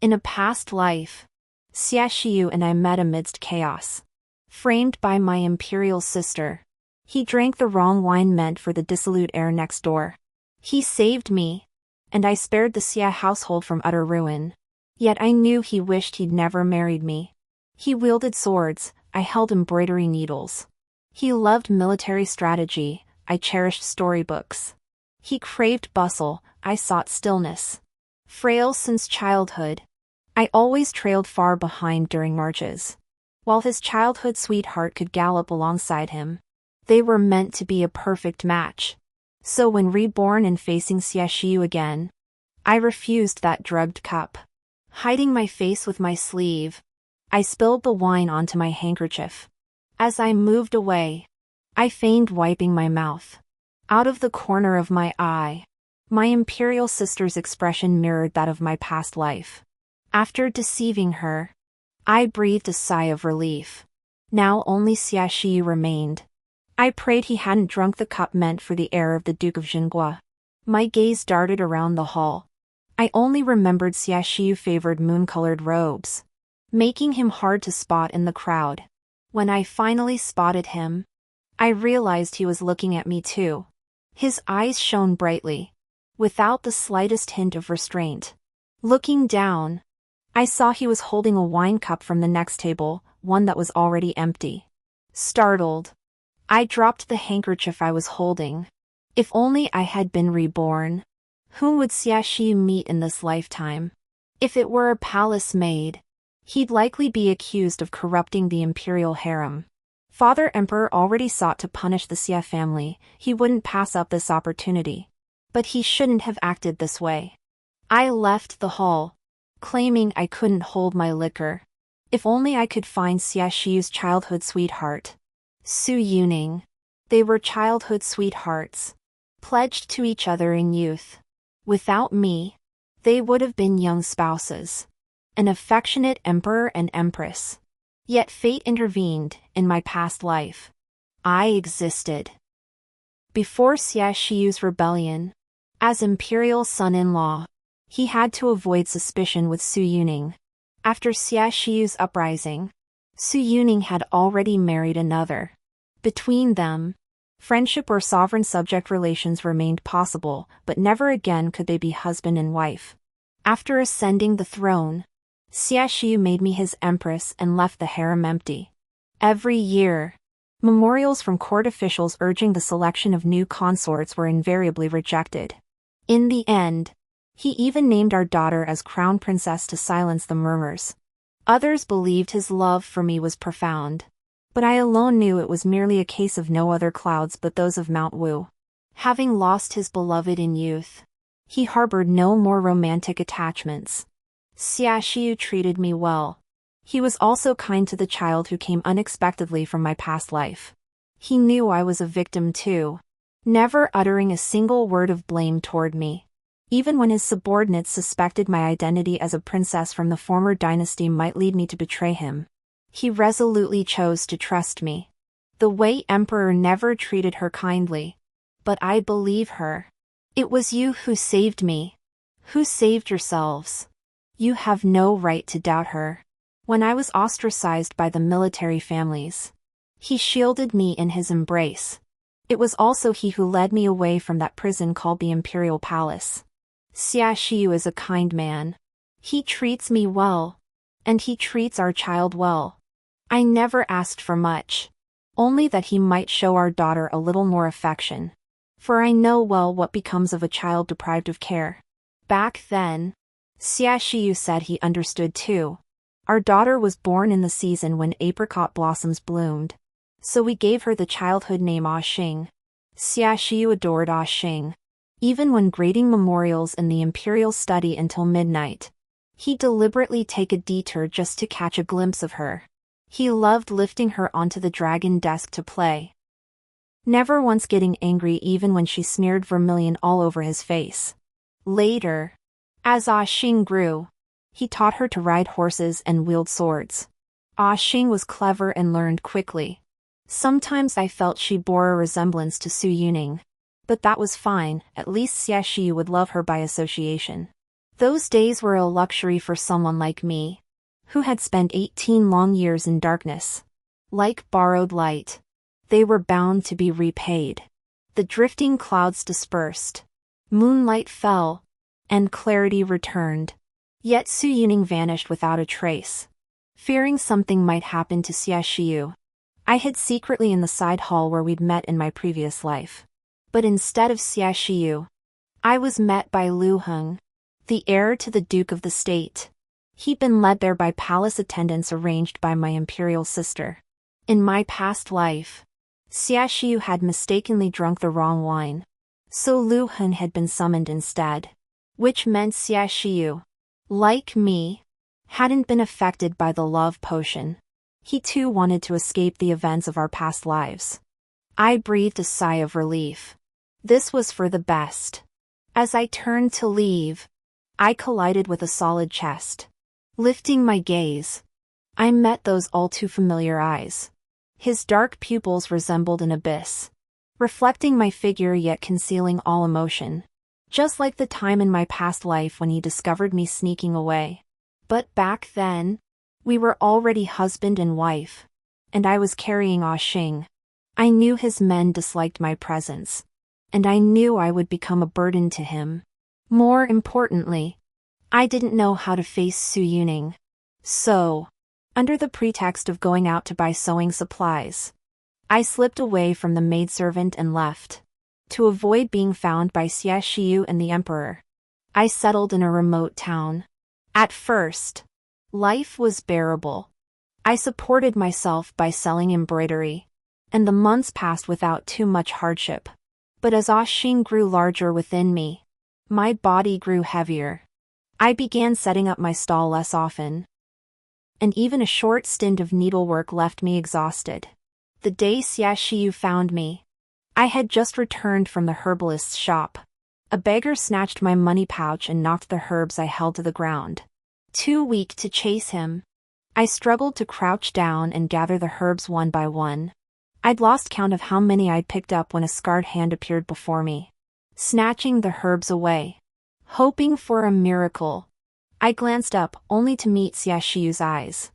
In a past life, Xiaxiu and I met amidst chaos. Framed by my imperial sister. He drank the wrong wine meant for the dissolute heir next door. He saved me, and I spared the Xia household from utter ruin. Yet I knew he wished he'd never married me. He wielded swords, I held embroidery needles. He loved military strategy, I cherished storybooks. He craved bustle, I sought stillness. Frail since childhood, I always trailed far behind during marches. While his childhood sweetheart could gallop alongside him. They were meant to be a perfect match. So when reborn and facing Xiaxiu again, I refused that drugged cup. Hiding my face with my sleeve, I spilled the wine onto my handkerchief. As I moved away, I feigned wiping my mouth. Out of the corner of my eye, my imperial sister's expression mirrored that of my past life. After deceiving her, I breathed a sigh of relief. Now only Xiaxiu remained. I prayed he hadn't drunk the cup meant for the heir of the Duke of Jinghua. My gaze darted around the hall. I only remembered Xiaxiu favored moon-colored robes, making him hard to spot in the crowd. When I finally spotted him, I realized he was looking at me too. His eyes shone brightly, without the slightest hint of restraint. Looking down, I saw he was holding a wine cup from the next table, one that was already empty. Startled, I dropped the handkerchief I was holding. If only I had been reborn. Whom would Xiaxiu meet in this lifetime? If it were a palace maid, he'd likely be accused of corrupting the imperial harem. Father Emperor already sought to punish the Xia family, he wouldn't pass up this opportunity. But he shouldn't have acted this way. I left the hall, claiming I couldn't hold my liquor. If only I could find Xiaxiu's childhood sweetheart. Su Yuning. They were childhood sweethearts, pledged to each other in youth. Without me, they would have been young spouses. An affectionate emperor and empress. Yet fate intervened, in my past life. I existed. Before Xiaxiu's rebellion, as imperial son-in-law, he had to avoid suspicion with Su Yuning. After Xiaxiu's uprising, Su Yuning had already married another. Between them, friendship or sovereign-subject relations remained possible, but never again could they be husband and wife. After ascending the throne, Xiaxiu made me his empress and left the harem empty. Every year, memorials from court officials urging the selection of new consorts were invariably rejected. In the end, he even named our daughter as crown princess to silence the murmurs. Others believed his love for me was profound. But I alone knew it was merely a case of no other clouds but those of Mount Wu. Having lost his beloved in youth, he harbored no more romantic attachments. Xiaxiu treated me well. He was also kind to the child who came unexpectedly from my past life. He knew I was a victim too, never uttering a single word of blame toward me. Even when his subordinates suspected my identity as a princess from the former dynasty might lead me to betray him, he resolutely chose to trust me. The Wei Emperor never treated her kindly. But I believe her. It was you who saved me. Who saved yourselves. You have no right to doubt her. When I was ostracized by the military families, he shielded me in his embrace. It was also he who led me away from that prison called the Imperial Palace. Xiaxiu is a kind man. He treats me well. And he treats our child well. I never asked for much. Only that he might show our daughter a little more affection. For I know well what becomes of a child deprived of care. Back then, Xiaxiu said he understood too. Our daughter was born in the season when apricot blossoms bloomed. So we gave her the childhood name Ah Xing. Xiaxiu adored Ah Xing. Even when grading memorials in the imperial study until midnight, he'd deliberately take a detour just to catch a glimpse of her. He loved lifting her onto the dragon desk to play. Never once getting angry even when she smeared vermilion all over his face. Later, as Ah Xing grew, he taught her to ride horses and wield swords. Ah Xing was clever and learned quickly. Sometimes I felt she bore a resemblance to Su Yuning. But that was fine, at least Xiaxiu would love her by association. Those days were a luxury for someone like me, who had spent 18 long years in darkness. Like borrowed light, they were bound to be repaid. The drifting clouds dispersed. Moonlight fell, and clarity returned. Yet Su Yuning vanished without a trace. Fearing something might happen to Xia Xiu, I hid secretly in the side hall where we'd met in my previous life. But instead of Xia Xiu, I was met by Lu Heng, the heir to the Duke of the State. He'd been led there by palace attendants arranged by my imperial sister. In my past life, Xia Xiu had mistakenly drunk the wrong wine, so Lu Heng had been summoned instead. Which meant Xia Xiu, like me, hadn't been affected by the love potion. He too wanted to escape the events of our past lives. I breathed a sigh of relief. This was for the best. As I turned to leave, I collided with a solid chest. Lifting my gaze, I met those all too familiar eyes. His dark pupils resembled an abyss, reflecting my figure yet concealing all emotion. Just like the time in my past life when he discovered me sneaking away. But back then, we were already husband and wife, and I was carrying Ah Xing. I knew his men disliked my presence, and I knew I would become a burden to him. More importantly, I didn't know how to face Su Yuning. So, under the pretext of going out to buy sewing supplies, I slipped away from the maidservant and left. To avoid being found by Xia Xiu and the emperor, I settled in a remote town. At first, life was bearable. I supported myself by selling embroidery, and the months passed without too much hardship. But as Ah Xing grew larger within me, my body grew heavier. I began setting up my stall less often, and even a short stint of needlework left me exhausted. The day Xia Xiu found me, I had just returned from the herbalist's shop. A beggar snatched my money pouch and knocked the herbs I held to the ground. Too weak to chase him, I struggled to crouch down and gather the herbs one by one. I'd lost count of how many I'd picked up when a scarred hand appeared before me, snatching the herbs away. Hoping for a miracle, I glanced up only to meet Xia Xiu's eyes.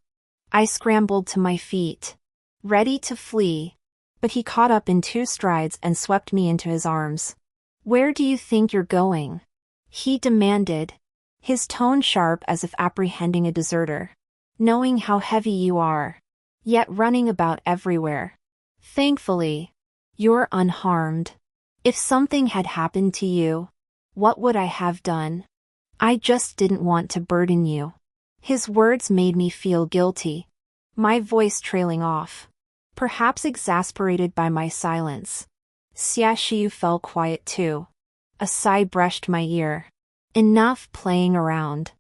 I scrambled to my feet, ready to flee, but he caught up in 2 strides and swept me into his arms. "Where do you think you're going?" he demanded, his tone sharp as if apprehending a deserter. "Knowing how heavy you are, yet running about everywhere. Thankfully, you're unharmed. If something had happened to you, what would I have done? I just didn't want to burden you." His words made me feel guilty, my voice trailing off, perhaps exasperated by my silence. Xia Xiu fell quiet too. A sigh brushed my ear. "Enough playing around.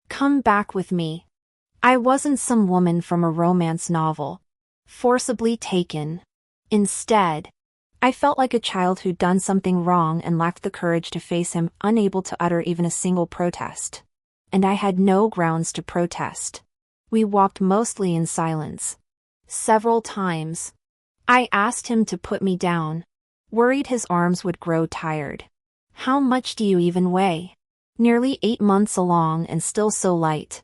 Come back with me." I wasn't some woman from a romance novel, forcibly taken. Instead, I felt like a child who'd done something wrong and lacked the courage to face him, unable to utter even a single protest. And I had no grounds to protest. We walked mostly in silence. Several times, I asked him to put me down, worried his arms would grow tired. "How much do you even weigh? Nearly 8 months along and still so light.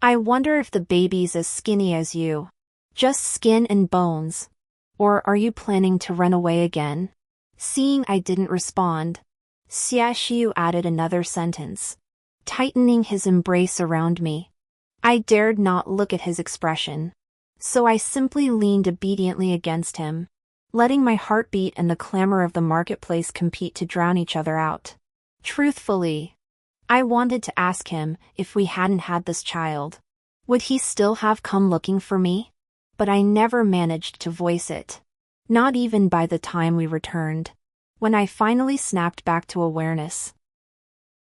I wonder if the baby's as skinny as you. Just skin and bones. Or are you planning to run away again?" Seeing I didn't respond, Xia Xiu added another sentence, tightening his embrace around me. I dared not look at his expression, so I simply leaned obediently against him, letting my heartbeat and the clamor of the marketplace compete to drown each other out. Truthfully, I wanted to ask him if we hadn't had this child, would he still have come looking for me? But I never managed to voice it. Not even by the time we returned, when I finally snapped back to awareness.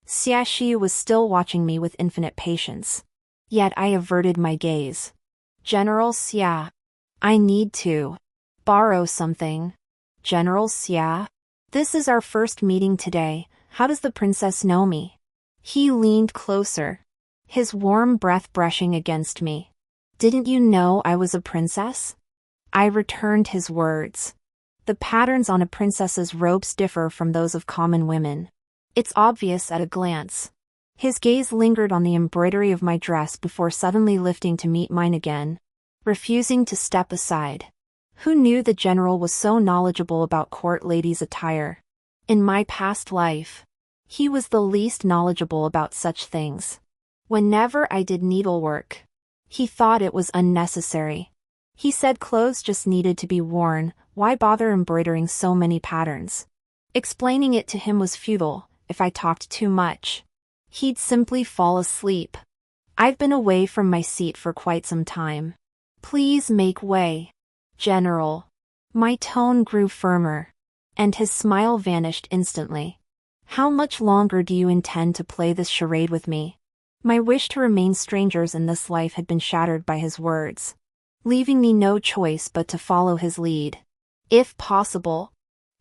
Xia Xiu was still watching me with infinite patience. Yet I averted my gaze. "General Xia, I need to borrow something." "General Xia? This is our first meeting today. How does the princess know me?" He leaned closer, his warm breath brushing against me. "Didn't you know I was a princess?" I returned his words. The patterns on a princess's robes differ from those of common women. It's obvious at a glance. His gaze lingered on the embroidery of my dress before suddenly lifting to meet mine again, refusing to step aside. Who knew the general was so knowledgeable about court ladies' attire? In my past life, he was the least knowledgeable about such things. Whenever I did needlework, he thought it was unnecessary. He said clothes just needed to be worn, why bother embroidering so many patterns? Explaining it to him was futile. If I talked too much, he'd simply fall asleep. I've been away from my seat for quite some time. Please make way, General. My tone grew firmer, and his smile vanished instantly. How much longer do you intend to play this charade with me? My wish to remain strangers in this life had been shattered by his words, leaving me no choice but to follow his lead. If possible,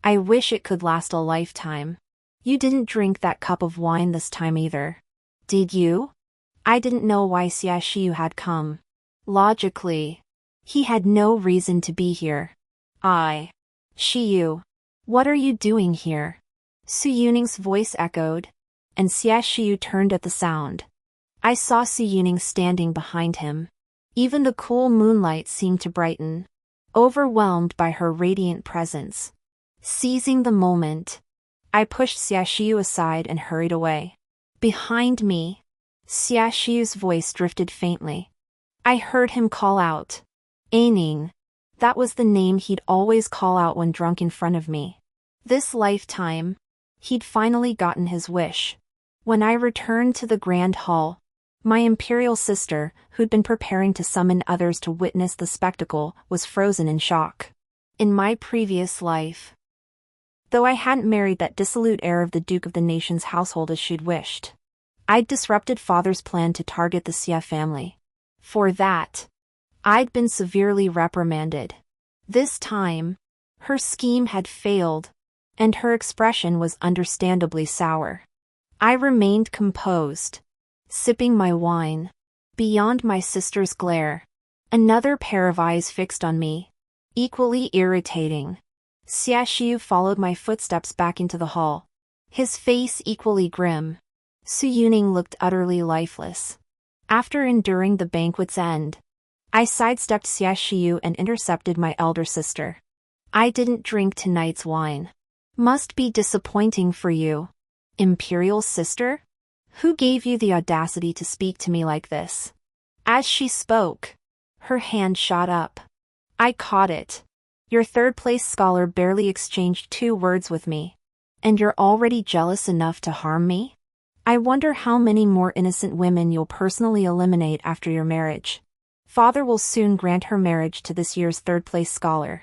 I wish it could last a lifetime. You didn't drink that cup of wine this time either, did you? I didn't know why Xiaoxiu had come. Logically, he had no reason to be here. Xiu, what are you doing here? Su Yuning's voice echoed, and Xiaoxiu turned at the sound. I saw Su Yuning standing behind him. Even the cool moonlight seemed to brighten, overwhelmed by her radiant presence. Seizing the moment, I pushed Xiaoxiu aside and hurried away. Behind me, Xiaoxiu's voice drifted faintly. I heard him call out, Aining. That was the name he'd always call out when drunk in front of me. This lifetime, he'd finally gotten his wish. When I returned to the grand hall, my imperial sister, who'd been preparing to summon others to witness the spectacle, was frozen in shock. In my previous life, though I hadn't married that dissolute heir of the Duke of the Nation's household as she'd wished, I'd disrupted father's plan to target the Xie family. For that, I'd been severely reprimanded. This time, her scheme had failed, and her expression was understandably sour. I remained composed, sipping my wine. Beyond my sister's glare, another pair of eyes fixed on me, equally irritating. Xiaoxiu followed my footsteps back into the hall, his face equally grim. Su Yuning looked utterly lifeless. After enduring the banquet's end, I sidestepped Xiaoxiu and intercepted my elder sister. I didn't drink tonight's wine. Must be disappointing for you, imperial sister? Who gave you the audacity to speak to me like this? As she spoke, her hand shot up. I caught it. Your third-place scholar barely exchanged 2 words with me, and you're already jealous enough to harm me? I wonder how many more innocent women you'll personally eliminate after your marriage. Father will soon grant her marriage to this year's third-place scholar.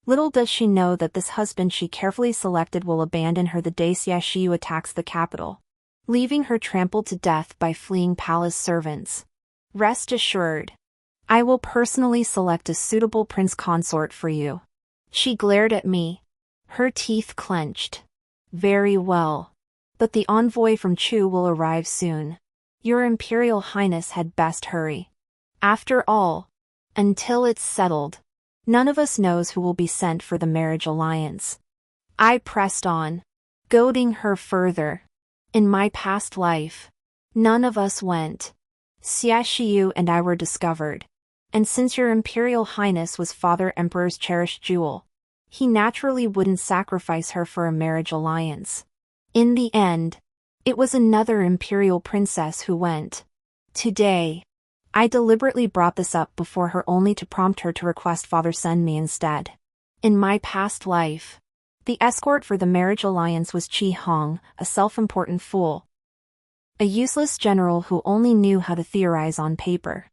Little does she know that this husband she carefully selected will abandon her the day Xiaoxiu attacks the capital, leaving her trampled to death by fleeing palace servants. Rest assured, I will personally select a suitable prince consort for you. She glared at me, her teeth clenched. Very well. But the envoy from Chu will arrive soon. Your Imperial Highness had best hurry. After all, until it's settled, none of us knows who will be sent for the marriage alliance. I pressed on, goading her further. In my past life, none of us went. Xiaoxiu and I were discovered. And since your Imperial Highness was Father Emperor's cherished jewel, he naturally wouldn't sacrifice her for a marriage alliance. In the end, it was another Imperial princess who went. Today, I deliberately brought this up before her only to prompt her to request Father send me instead. In my past life, the escort for the marriage alliance was Qi Hong, a self-important fool. A useless general who only knew how to theorize on paper.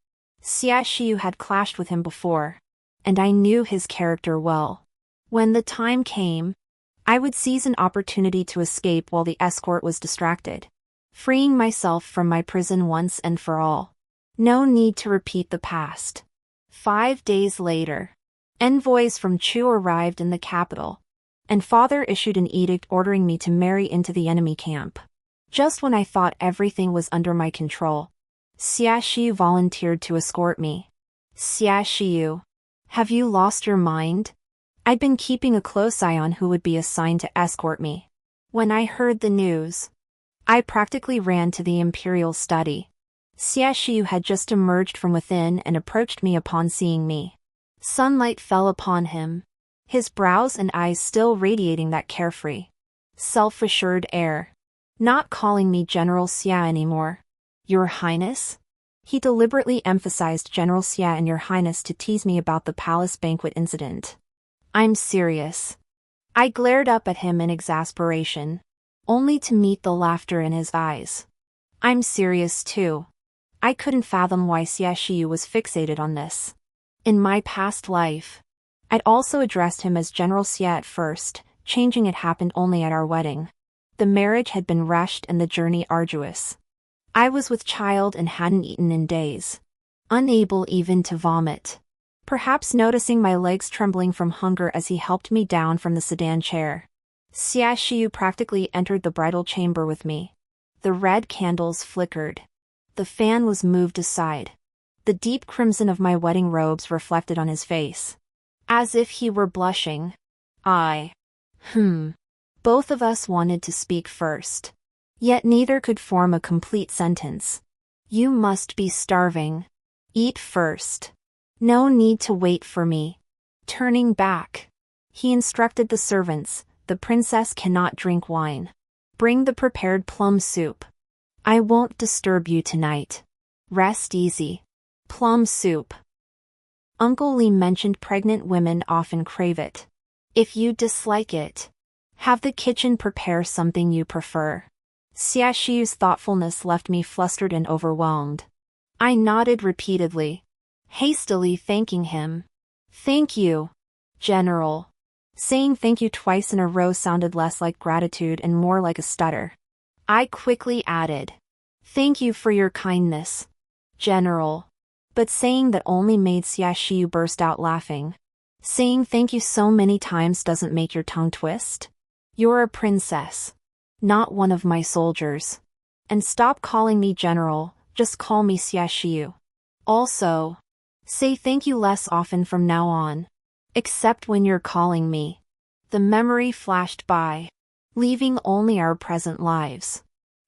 Xiaoxiu had clashed with him before, and I knew his character well. When the time came, I would seize an opportunity to escape while the escort was distracted, freeing myself from my prison once and for all. No need to repeat the past. 5 days later, envoys from Chu arrived in the capital, and Father issued an edict ordering me to marry into the enemy camp. Just when I thought everything was under my control, Xiaoxiu volunteered to escort me. Xiaoxiu, have you lost your mind? I'd been keeping a close eye on who would be assigned to escort me. When I heard the news, I practically ran to the imperial study. Xiaoxiu had just emerged from within and approached me upon seeing me. Sunlight fell upon him, his brows and eyes still radiating that carefree, self-assured air. Not calling me General Xia anymore. Your Highness? He deliberately emphasized General Xia and Your Highness to tease me about the palace banquet incident. I'm serious. I glared up at him in exasperation, only to meet the laughter in his eyes. I'm serious too. I couldn't fathom why Xiaoxiu was fixated on this. In my past life, I'd also addressed him as General Xia at first, changing it happened only at our wedding. The marriage had been rushed and the journey arduous. I was with child and hadn't eaten in days, unable even to vomit. Perhaps noticing my legs trembling from hunger as he helped me down from the sedan chair. Xiaoxiu practically entered the bridal chamber with me. The red candles flickered. The fan was moved aside. The deep crimson of my wedding robes reflected on his face, as if he were blushing. Both of us wanted to speak first, yet neither could form a complete sentence. You must be starving. Eat first. No need to wait for me. Turning back, he instructed the servants, the princess cannot drink wine. Bring the prepared plum soup. I won't disturb you tonight. Rest easy. Plum soup. Uncle Li mentioned pregnant women often crave it. If you dislike it, have the kitchen prepare something you prefer. Xiaoxiu's thoughtfulness left me flustered and overwhelmed. I nodded repeatedly, hastily thanking him. Thank you, General. Saying thank you twice in a row sounded less like gratitude and more like a stutter. I quickly added, thank you for your kindness, General. But saying that only made Xiaoxiu burst out laughing. Saying thank you so many times doesn't make your tongue twist? You're a princess, not one of my soldiers. And stop calling me General, just call me Xiaoxiu. Also, say thank you less often from now on. Except when you're calling me. The memory flashed by, leaving only our present lives.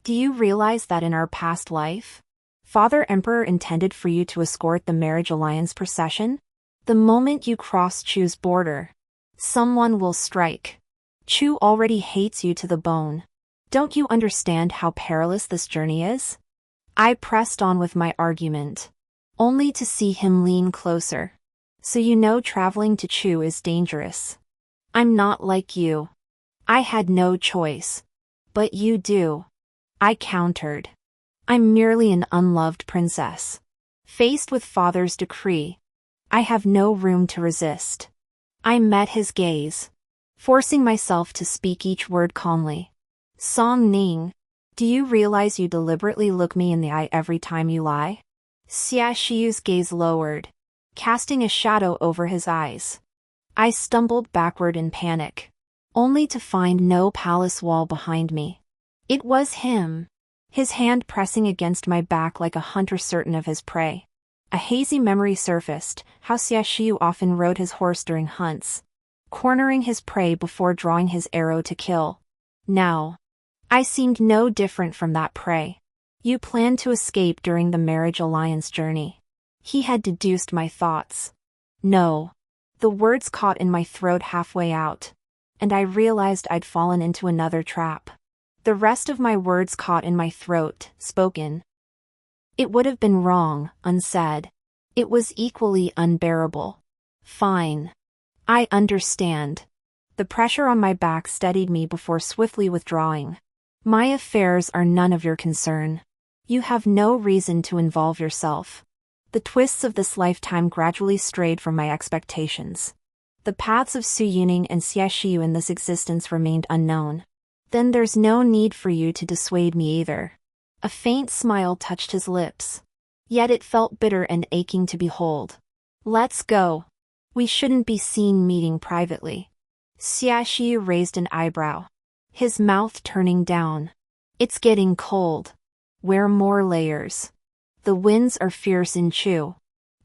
Do you realize that in our past life, Father Emperor intended for you to escort the marriage alliance procession? The moment you cross Chu's border, someone will strike. Chu already hates you to the bone. Don't you understand how perilous this journey is? I pressed on with my argument, only to see him lean closer. So you know traveling to Chu is dangerous. I'm not like you. I had no choice. But you do. I countered. I'm merely an unloved princess. Faced with father's decree, I have no room to resist. I met his gaze, forcing myself to speak each word calmly. Song Ning, do you realize you deliberately look me in the eye every time you lie? Xiaoxiu's gaze lowered, casting a shadow over his eyes. I stumbled backward in panic, only to find no palace wall behind me. It was him, his hand pressing against my back like a hunter certain of his prey. A hazy memory surfaced, how Xiaoxiu often rode his horse during hunts, cornering his prey before drawing his arrow to kill. Now, I seemed no different from that prey. You planned to escape during the marriage alliance journey. He had deduced my thoughts. No. The words caught in my throat halfway out, and I realized I'd fallen into another trap. The rest of my words caught in my throat, spoken. It would have been wrong, unsaid. It was equally unbearable. Fine. I understand. The pressure on my back steadied me before swiftly withdrawing. My affairs are none of your concern. You have no reason to involve yourself. The twists of this lifetime gradually strayed from my expectations. The paths of Su Yuning and Xiaoxiu in this existence remained unknown. Then there's no need for you to dissuade me either. A faint smile touched his lips. Yet it felt bitter and aching to behold. Let's go. We shouldn't be seen meeting privately. Xiaoxiu raised an eyebrow, his mouth turning down. It's getting cold. Wear more layers. The winds are fierce in Chu.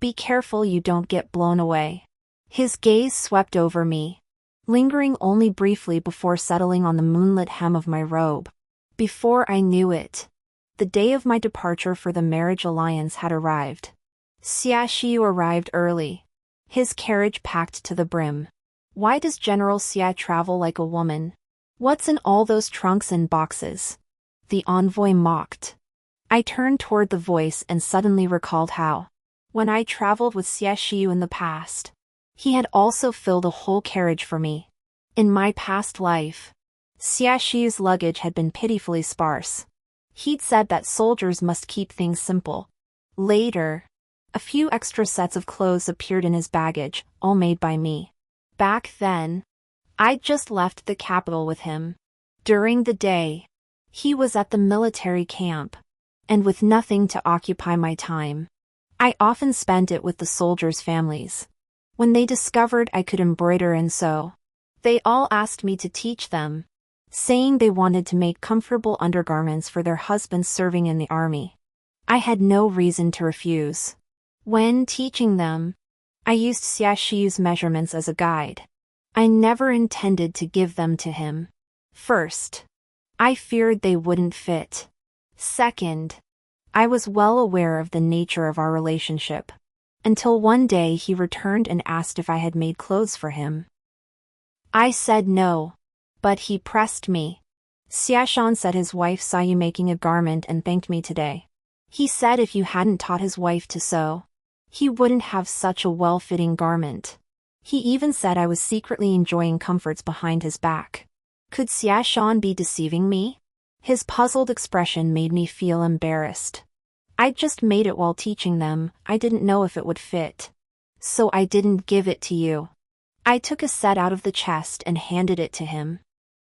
Be careful you don't get blown away. His gaze swept over me, lingering only briefly before settling on the moonlit hem of my robe. Before I knew it, the day of my departure for the marriage alliance had arrived. Xiaxiu arrived early, his carriage packed to the brim. Why does General Xia travel like a woman? What's in all those trunks and boxes? The envoy mocked. I turned toward the voice and suddenly recalled how, when I traveled with Xiaxiu in the past, he had also filled a whole carriage for me. In my past life, Xiaxiu's luggage had been pitifully sparse. He'd said that soldiers must keep things simple. Later, a few extra sets of clothes appeared in his baggage, all made by me. Back then, I'd just left the capital with him. During the day, he was at the military camp, and with nothing to occupy my time, I often spent it with the soldiers' families. When they discovered I could embroider and sew, they all asked me to teach them, saying they wanted to make comfortable undergarments for their husbands serving in the army. I had no reason to refuse. When teaching them, I used Xiaxiu's measurements as a guide. I never intended to give them to him. First, I feared they wouldn't fit. Second, I was well aware of the nature of our relationship, until one day he returned and asked if I had made clothes for him. I said no, but he pressed me. Xiaoshan said his wife saw you making a garment and thanked me today. He said if you hadn't taught his wife to sew, he wouldn't have such a well-fitting garment. He even said I was secretly enjoying comforts behind his back. Could Xiaoshan be deceiving me? His puzzled expression made me feel embarrassed. I'd just made it while teaching them, I didn't know if it would fit. So I didn't give it to you. I took a set out of the chest and handed it to him.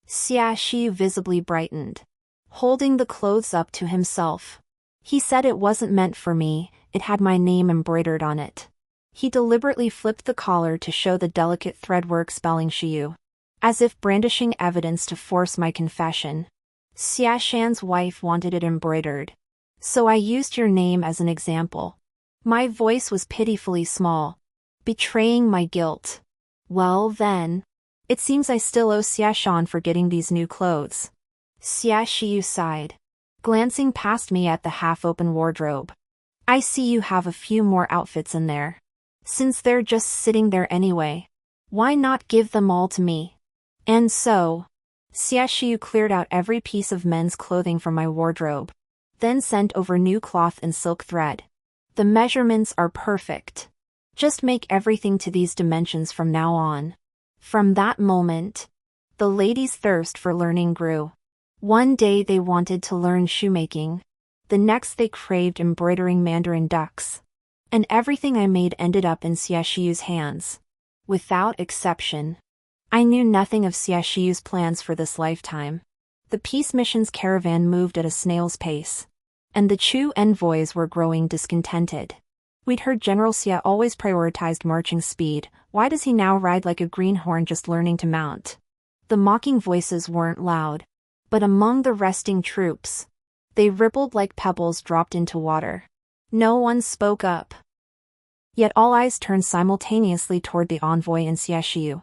Xiaxiu visibly brightened, holding the clothes up to himself. He said it wasn't meant for me, it had my name embroidered on it. He deliberately flipped the collar to show the delicate threadwork spelling Xiu, as if brandishing evidence to force my confession. Xiaoshan's wife wanted it embroidered, so I used your name as an example. My voice was pitifully small, betraying my guilt. Well then, it seems I still owe Xiaoshan for getting these new clothes. Xiaxiu sighed, glancing past me at the half-open wardrobe. I see you have a few more outfits in there. Since they're just sitting there anyway, why not give them all to me? And so, Xiaxiu cleared out every piece of men's clothing from my wardrobe, then sent over new cloth and silk thread. The measurements are perfect. Just make everything to these dimensions from now on. From that moment, the ladies' thirst for learning grew. One day they wanted to learn shoemaking. The next they craved embroidering mandarin ducks. And everything I made ended up in Xiaxiu's hands. Without exception. I knew nothing of Xiaxiu's plans for this lifetime. The peace mission's caravan moved at a snail's pace, and the Chu envoys were growing discontented. We'd heard General Xia always prioritized marching speed, why does he now ride like a greenhorn just learning to mount? The mocking voices weren't loud, but among the resting troops, they rippled like pebbles dropped into water. No one spoke up. Yet all eyes turned simultaneously toward the envoy and Xiaxiu.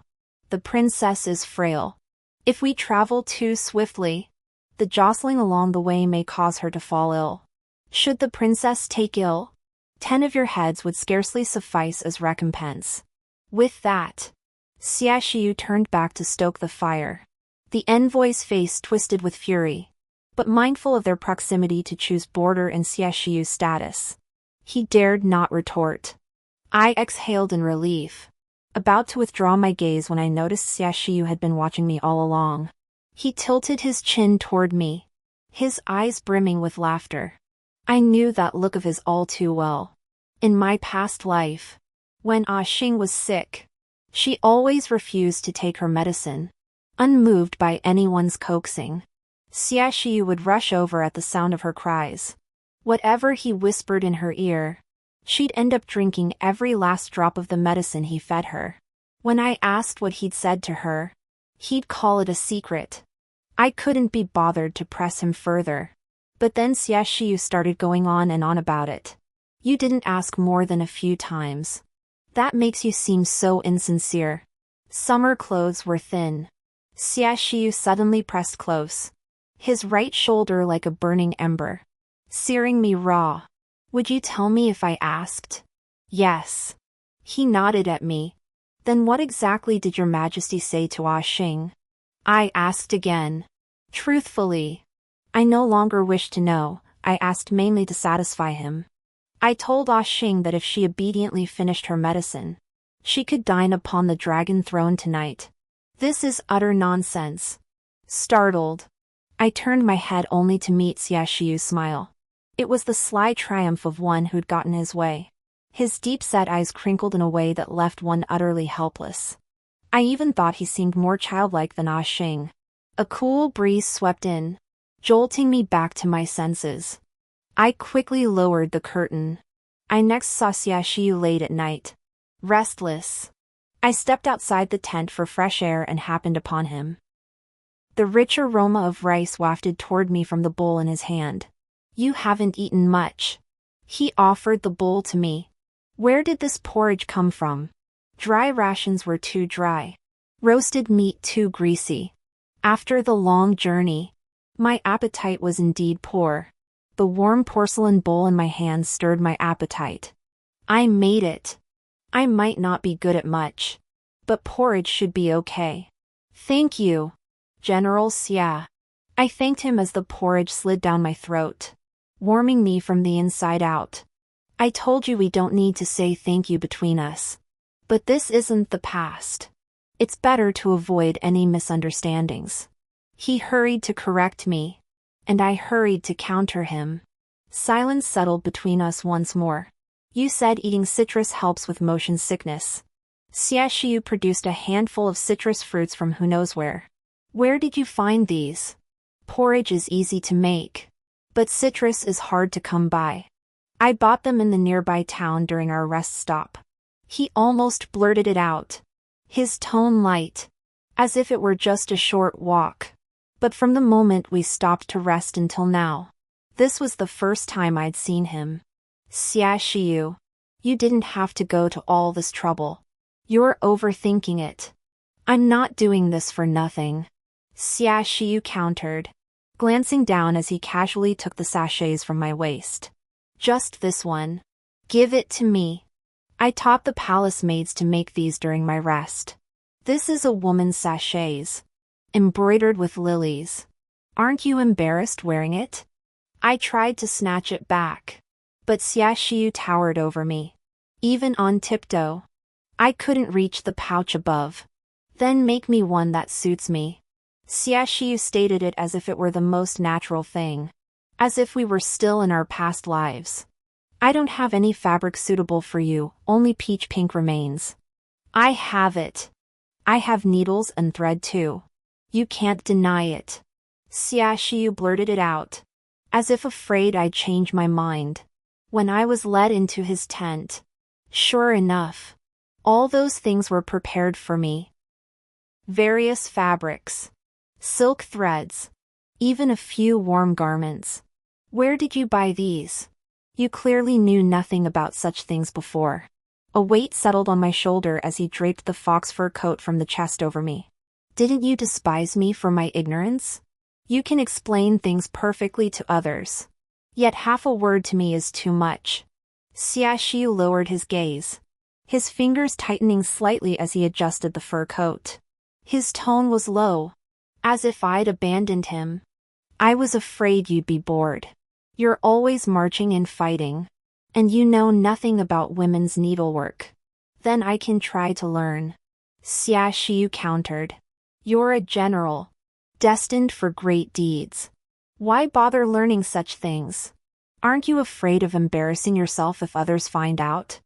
The princess is frail. If we travel too swiftly, the jostling along the way may cause her to fall ill. Should the princess take ill, 10 of your heads would scarcely suffice as recompense. With that, Xiaxiu turned back to stoke the fire. The envoy's face twisted with fury, but mindful of their proximity to Chu's border and Xiaxiu's status, he dared not retort. I exhaled in relief, about to withdraw my gaze when I noticed Xiaxiu had been watching me all along. He tilted his chin toward me, his eyes brimming with laughter. I knew that look of his all too well. In my past life, when Ah Xing was sick, she always refused to take her medicine, unmoved by anyone's coaxing. Xiaxiu would rush over at the sound of her cries. Whatever he whispered in her ear, she'd end up drinking every last drop of the medicine he fed her. When I asked what he'd said to her, he'd call it a secret. I couldn't be bothered to press him further. But then Xiaxiu started going on and on about it. You didn't ask more than a few times. That makes you seem so insincere. Summer clothes were thin. Xiaxiu suddenly pressed close, his right shoulder like a burning ember, searing me raw. Would you tell me if I asked? Yes. He nodded at me. Then what exactly did your majesty say to Ah Xing? I asked again. Truthfully. I no longer wished to know, I asked mainly to satisfy him. I told Ah Xing that if she obediently finished her medicine, she could dine upon the dragon throne tonight. This is utter nonsense. Startled, I turned my head only to meet Xiaoxiu's smile. It was the sly triumph of one who'd gotten his way. His deep-set eyes crinkled in a way that left one utterly helpless. I even thought he seemed more childlike than Ah Xing. A cool breeze swept in, jolting me back to my senses. I quickly lowered the curtain. I next saw Xiaoxiu late at night, restless. I stepped outside the tent for fresh air and happened upon him. The rich aroma of rice wafted toward me from the bowl in his hand. You haven't eaten much. He offered the bowl to me. Where did this porridge come from? Dry rations were too dry. Roasted meat too greasy. After the long journey, my appetite was indeed poor. The warm porcelain bowl in my hand stirred my appetite. I made it. I might not be good at much, but porridge should be okay. Thank you, General Xia. I thanked him as the porridge slid down my throat, warming me from the inside out. I told you we don't need to say thank you between us. But this isn't the past. It's better to avoid any misunderstandings. He hurried to correct me, and I hurried to counter him. Silence settled between us once more. You said eating citrus helps with motion sickness. Xiaoxiu produced a handful of citrus fruits from who knows where. Where did you find these? Porridge is easy to make, but citrus is hard to come by. I bought them in the nearby town during our rest stop. He almost blurted it out, his tone light, as if it were just a short walk. But from the moment we stopped to rest until now, this was the first time I'd seen him. Xiaoxiu, you didn't have to go to all this trouble. You're overthinking it. I'm not doing this for nothing, Xiaoxiu countered, glancing down as he casually took the sachets from my waist. Just this one. Give it to me. I taught the palace maids to make these during my rest. This is a woman's sachets, embroidered with lilies. Aren't you embarrassed wearing it? I tried to snatch it back, but Xiaoxiu towered over me. Even on tiptoe, I couldn't reach the pouch above. Then make me one that suits me. Xiaoxiu stated it as if it were the most natural thing. As if we were still in our past lives. I don't have any fabric suitable for you, only peach pink remains. I have it. I have needles and thread too. You can't deny it. Xiaoxiu blurted it out, as if afraid I'd change my mind. When I was led into his tent, sure enough, all those things were prepared for me. Various fabrics, silk threads, even a few warm garments. Where did you buy these? You clearly knew nothing about such things before. A weight settled on my shoulder as he draped the fox fur coat from the chest over me. Didn't you despise me for my ignorance? You can explain things perfectly to others. Yet half a word to me is too much. Xiaoxiu lowered his gaze, his fingers tightening slightly as he adjusted the fur coat. His tone was low, as if I'd abandoned him. I was afraid you'd be bored. You're always marching and fighting, and you know nothing about women's needlework. Then I can try to learn. Xiaoxiu countered. You're a general, destined for great deeds. Why bother learning such things? Aren't you afraid of embarrassing yourself if others find out?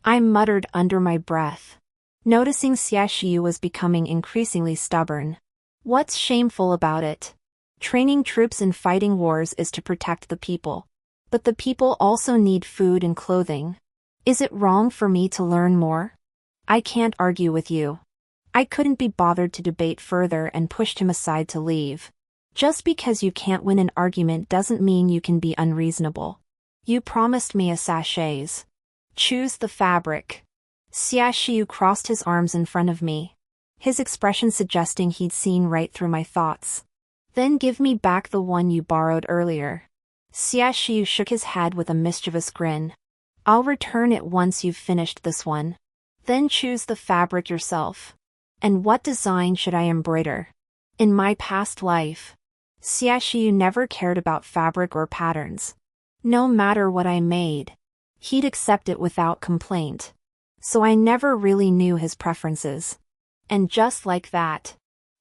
I muttered under my breath, noticing Xiaoxiu was becoming increasingly stubborn. What's shameful about it? Training troops in fighting wars is to protect the people. But the people also need food and clothing. Is it wrong for me to learn more? I can't argue with you. I couldn't be bothered to debate further and pushed him aside to leave. Just because you can't win an argument doesn't mean you can be unreasonable. You promised me a sachets. Choose the fabric. Xiaoxiu crossed his arms in front of me, his expression suggesting he'd seen right through my thoughts. Then give me back the one you borrowed earlier. Xiaoxiu shook his head with a mischievous grin. I'll return it once you've finished this one. Then choose the fabric yourself. And what design should I embroider? In my past life, Xiaoxiu never cared about fabric or patterns. No matter what I made, he'd accept it without complaint. So I never really knew his preferences. And just like that,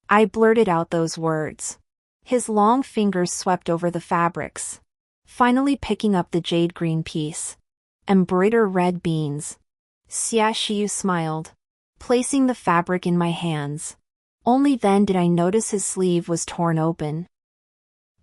I blurted out those words. His long fingers swept over the fabrics, finally picking up the jade green piece. Embroider red beans. Xiaoxiu smiled, placing the fabric in my hands. Only then did I notice his sleeve was torn open,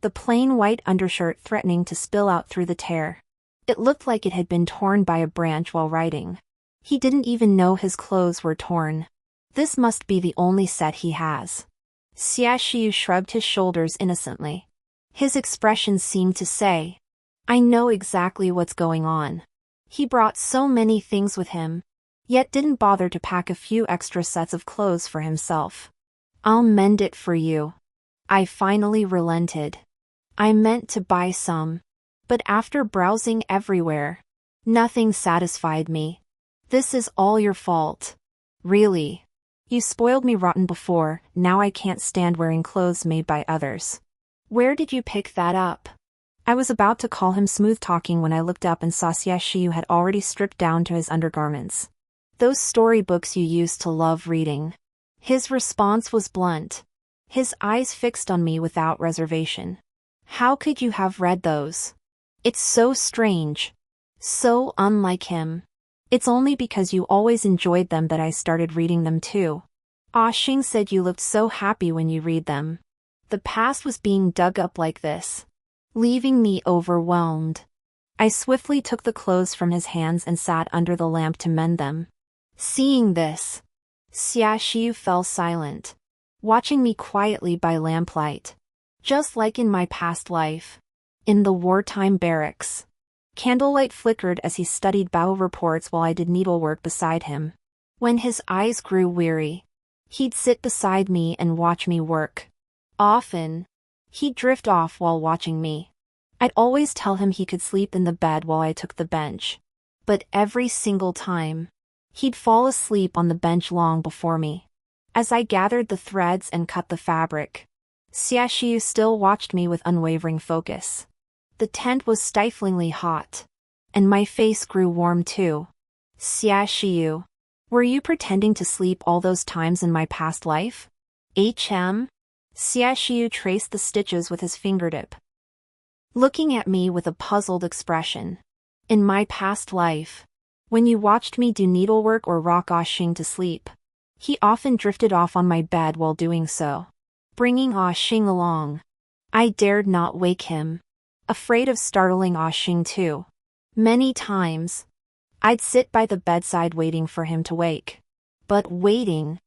the plain white undershirt threatening to spill out through the tear. It looked like it had been torn by a branch while riding. He didn't even know his clothes were torn. This must be the only set he has. Xiaoxiu shrugged his shoulders innocently. His expression seemed to say, I know exactly what's going on. He brought so many things with him, yet didn't bother to pack a few extra sets of clothes for himself. I'll mend it for you. I finally relented. I meant to buy some, but after browsing everywhere, nothing satisfied me. This is all your fault. Really. You spoiled me rotten before, now I can't stand wearing clothes made by others. Where did you pick that up? I was about to call him smooth-talking when I looked up and saw Xiaoxiu had already stripped down to his undergarments. Those storybooks you used to love reading. His response was blunt. His eyes fixed on me without reservation. How could you have read those? It's so strange. So unlike him. It's only because you always enjoyed them that I started reading them too. Ah Xing said you looked so happy when you read them. The past was being dug up like this, leaving me overwhelmed. I swiftly took the clothes from his hands and sat under the lamp to mend them. Seeing this, Xiaoxiu fell silent, watching me quietly by lamplight. Just like in my past life. In the wartime barracks. Candlelight flickered as he studied battle reports while I did needlework beside him. When his eyes grew weary, he'd sit beside me and watch me work. Often, he'd drift off while watching me. I'd always tell him he could sleep in the bed while I took the bench. But every single time, he'd fall asleep on the bench long before me. As I gathered the threads and cut the fabric, Xiaoxiu still watched me with unwavering focus. The tent was stiflingly hot, and my face grew warm too. Xiaoxiu, were you pretending to sleep all those times in my past life? Xiaoxiu traced the stitches with his fingertip, looking at me with a puzzled expression. In my past life, when you watched me do needlework or rock Ah Xing to sleep, he often drifted off on my bed while doing so, bringing Ah Xing along. I dared not wake him, afraid of startling Ah Xing too. Many times, I'd sit by the bedside waiting for him to wake. But waiting,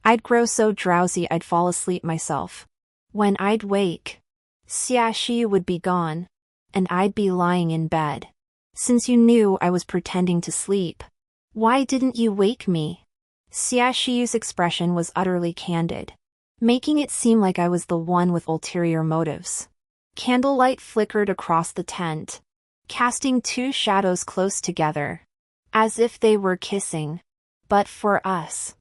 I'd grow so drowsy I'd fall asleep myself. When I'd wake, Xiaoxiu would be gone, and I'd be lying in bed. Since you knew I was pretending to sleep, why didn't you wake me? Xiaoxiu's expression was utterly candid, making it seem like I was the one with ulterior motives. Candlelight flickered across the tent, casting two shadows close together, as if they were kissing. But for us,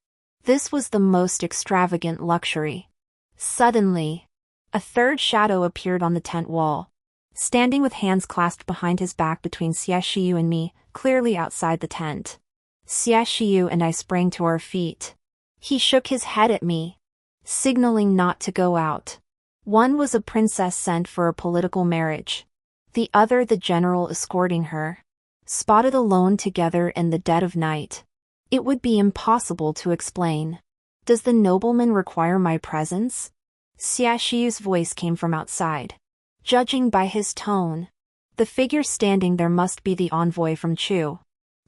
this was the most extravagant luxury. Suddenly, a third shadow appeared on the tent wall, standing with hands clasped behind his back between Xiaoxiu and me, clearly outside the tent. Xiaoxiu and I sprang to our feet. He shook his head at me, signaling not to go out. One was a princess sent for a political marriage. The other the general escorting her. Spotted alone together in the dead of night. It would be impossible to explain. Does the nobleman require my presence? Xiaoxiu's voice came from outside. Judging by his tone, the figure standing there must be the envoy from Chu.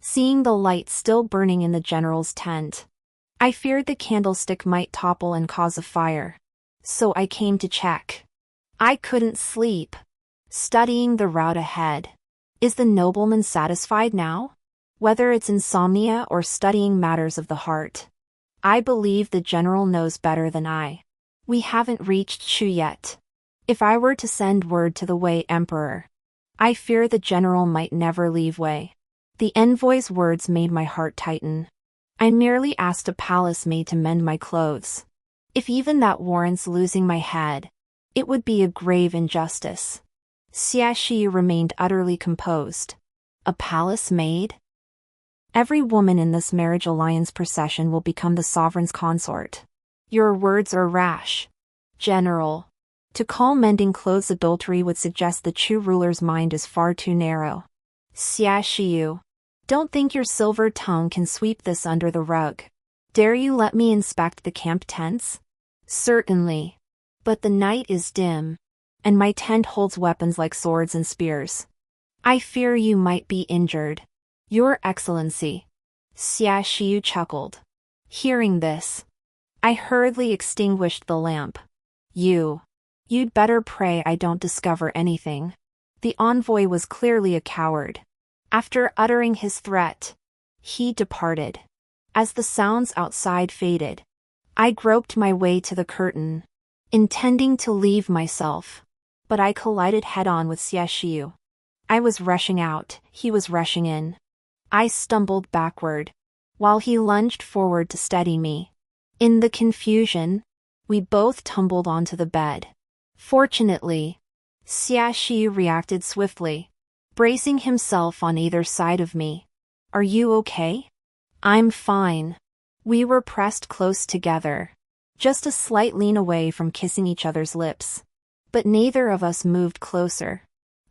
Seeing the light still burning in the general's tent, I feared the candlestick might topple and cause a fire. So I came to check. I couldn't sleep, studying the route ahead. Is the nobleman satisfied now? Whether it's insomnia or studying matters of the heart, I believe the general knows better than I. We haven't reached Shu yet. If I were to send word to the Wei Emperor, I fear the general might never leave Wei. The envoy's words made my heart tighten. I merely asked a palace maid to mend my clothes. If even that warrants losing my head, it would be a grave injustice. Xia Shi remained utterly composed. A palace maid? Every woman in this marriage alliance procession will become the sovereign's consort. Your words are rash, General. To call mending clothes adultery would suggest the Chu ruler's mind is far too narrow. Xia Shiyu, don't think your silver tongue can sweep this under the rug. Dare you let me inspect the camp tents? Certainly. But the night is dim, and my tent holds weapons like swords and spears. I fear you might be injured. Your Excellency. Xia Shiyu chuckled. Hearing this, I hurriedly extinguished the lamp. You'd better pray I don't discover anything. The envoy was clearly a coward. After uttering his threat, he departed. As the sounds outside faded, I groped my way to the curtain, intending to leave myself, but I collided head-on with Xie Shiyu. I was rushing out, he was rushing in. I stumbled backward, while he lunged forward to steady me. In the confusion, we both tumbled onto the bed. Fortunately, Xia Shiyu reacted swiftly, bracing himself on either side of me. Are you okay? I'm fine. We were pressed close together, just a slight lean away from kissing each other's lips. But neither of us moved closer.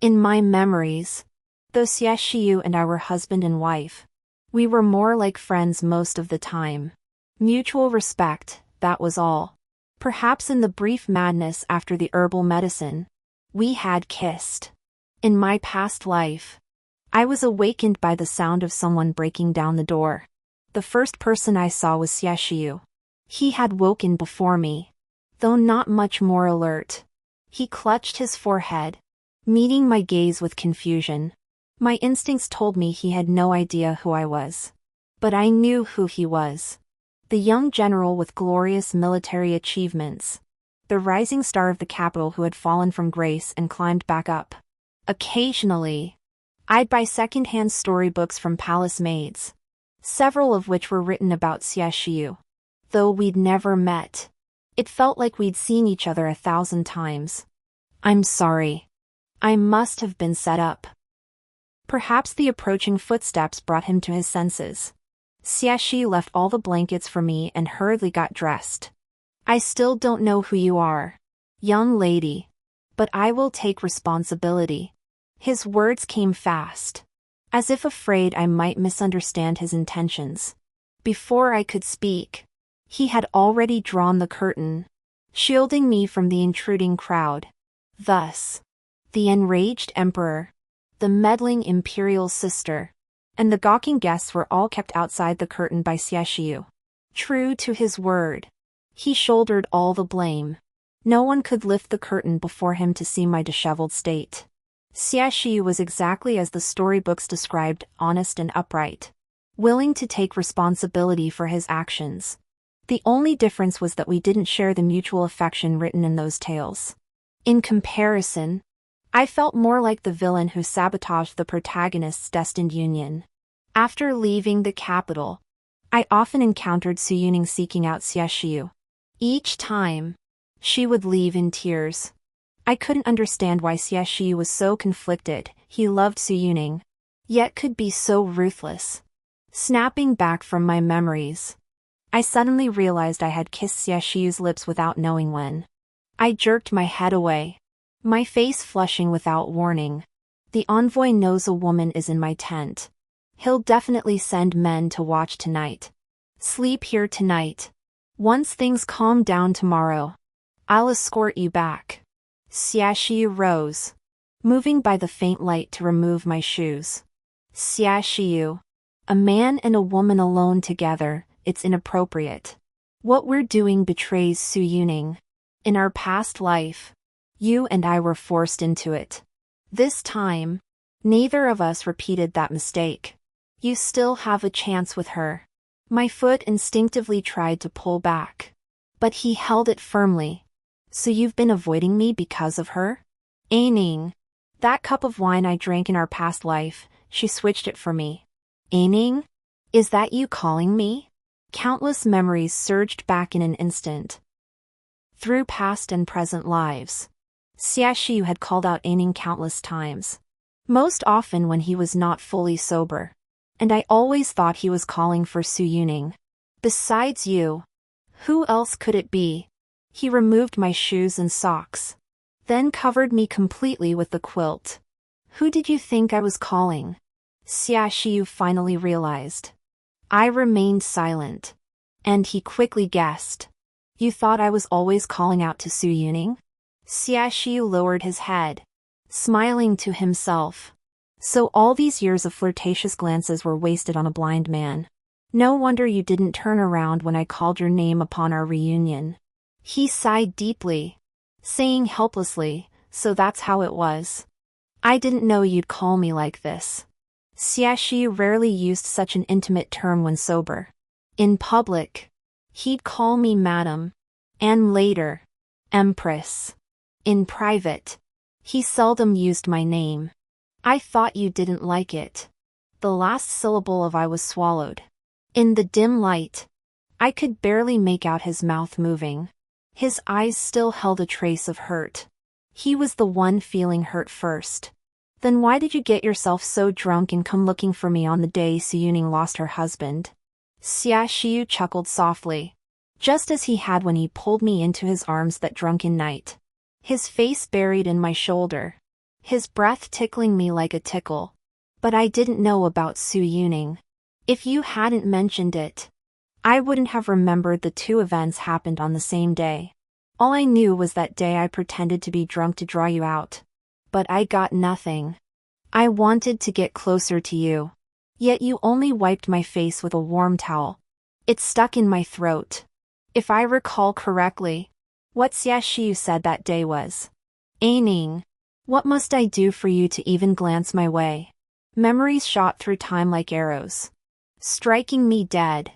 In my memories, though Xie Shiyu and I were husband and wife, we were more like friends most of the time. Mutual respect, that was all. Perhaps in the brief madness after the herbal medicine, we had kissed. In my past life, I was awakened by the sound of someone breaking down the door. The first person I saw was Xie Shiyu. He had woken before me, though not much more alert. He clutched his forehead, meeting my gaze with confusion. My instincts told me he had no idea who I was. But I knew who he was. The young general with glorious military achievements. The rising star of the capital who had fallen from grace and climbed back up. Occasionally, I'd buy second-hand storybooks from palace maids, several of which were written about Xie Shiyu. Though we'd never met, it felt like we'd seen each other 1,000 times. I'm sorry. I must have been set up. Perhaps the approaching footsteps brought him to his senses. Xie Shi left all the blankets for me and hurriedly got dressed. I still don't know who you are, young lady, but I will take responsibility. His words came fast, as if afraid I might misunderstand his intentions. Before I could speak, he had already drawn the curtain, shielding me from the intruding crowd. Thus, the enraged emperor, the meddling imperial sister, and the gawking guests were all kept outside the curtain by Xie Shiyu. True to his word, he shouldered all the blame. No one could lift the curtain before him to see my disheveled state. Xie Shiyu was exactly as the storybooks described, honest and upright, willing to take responsibility for his actions. The only difference was that we didn't share the mutual affection written in those tales. In comparison, I felt more like the villain who sabotaged the protagonist's destined union. After leaving the capital, I often encountered Su Yuning seeking out Xie Shiyu. Each time, she would leave in tears. I couldn't understand why Xie Shiyu was so conflicted. He loved Su Yuning, yet could be so ruthless. Snapping back from my memories, I suddenly realized I had kissed Xie Shiyu's lips without knowing when. I jerked my head away, my face flushing without warning. The envoy knows a woman is in my tent. He'll definitely send men to watch tonight. Sleep here tonight. Once things calm down tomorrow, I'll escort you back. Xie Shiyu rose, moving by the faint light to remove my shoes. Xie Shiyu, a man and a woman alone together, it's inappropriate. What we're doing betrays Su Yuning. In our past life, you and I were forced into it. This time, neither of us repeated that mistake. You still have a chance with her. My foot instinctively tried to pull back, but he held it firmly. So you've been avoiding me because of her? Aining. That cup of wine I drank in our past life, she switched it for me. Aining? Is that you calling me? Countless memories surged back in an instant. Through past and present lives, Xiaxiu had called out Aining countless times. Most often when he was not fully sober. And I always thought he was calling for Su Yuning. Besides you, who else could it be? He removed my shoes and socks, then covered me completely with the quilt. Who did you think I was calling? Xiaxiu finally realized. I remained silent. And he quickly guessed. You thought I was always calling out to Su Yuning? Xiaxiu lowered his head, smiling to himself. So all these years of flirtatious glances were wasted on a blind man. No wonder you didn't turn around when I called your name upon our reunion. He sighed deeply, saying helplessly, so that's how it was. I didn't know you'd call me like this. Xiaxiu rarely used such an intimate term when sober. In public, he'd call me madam, and later, empress. In private, he seldom used my name. I thought you didn't like it. The last syllable of I was swallowed. In the dim light, I could barely make out his mouth moving. His eyes still held a trace of hurt. He was the one feeling hurt first. Then why did you get yourself so drunk and come looking for me on the day Su Yuning lost her husband? Xiaxiu chuckled softly, just as he had when he pulled me into his arms that drunken night. His face buried in my shoulder, his breath tickling me like a tickle. But I didn't know about Su Yuning. If you hadn't mentioned it, I wouldn't have remembered the two events happened on the same day. All I knew was that day I pretended to be drunk to draw you out. But I got nothing. I wanted to get closer to you. Yet you only wiped my face with a warm towel. It stuck in my throat. If I recall correctly, what Xiaxiu said that day was, Aining, what must I do for you to even glance my way? Memories shot through time like arrows, striking me dead.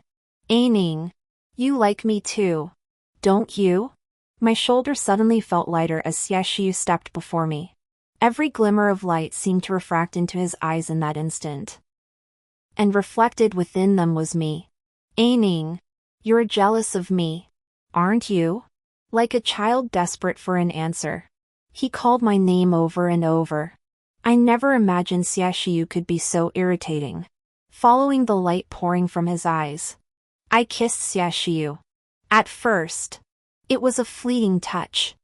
Aining, you like me too, don't you? My shoulder suddenly felt lighter as Xiaxiu stepped before me. Every glimmer of light seemed to refract into his eyes in that instant. And reflected within them was me. Aining, you're jealous of me, aren't you? Like a child desperate for an answer. He called my name over and over. I never imagined Xiaxiu could be so irritating. Following the light pouring from his eyes, I kissed Xiaxiu. At first, it was a fleeting touch.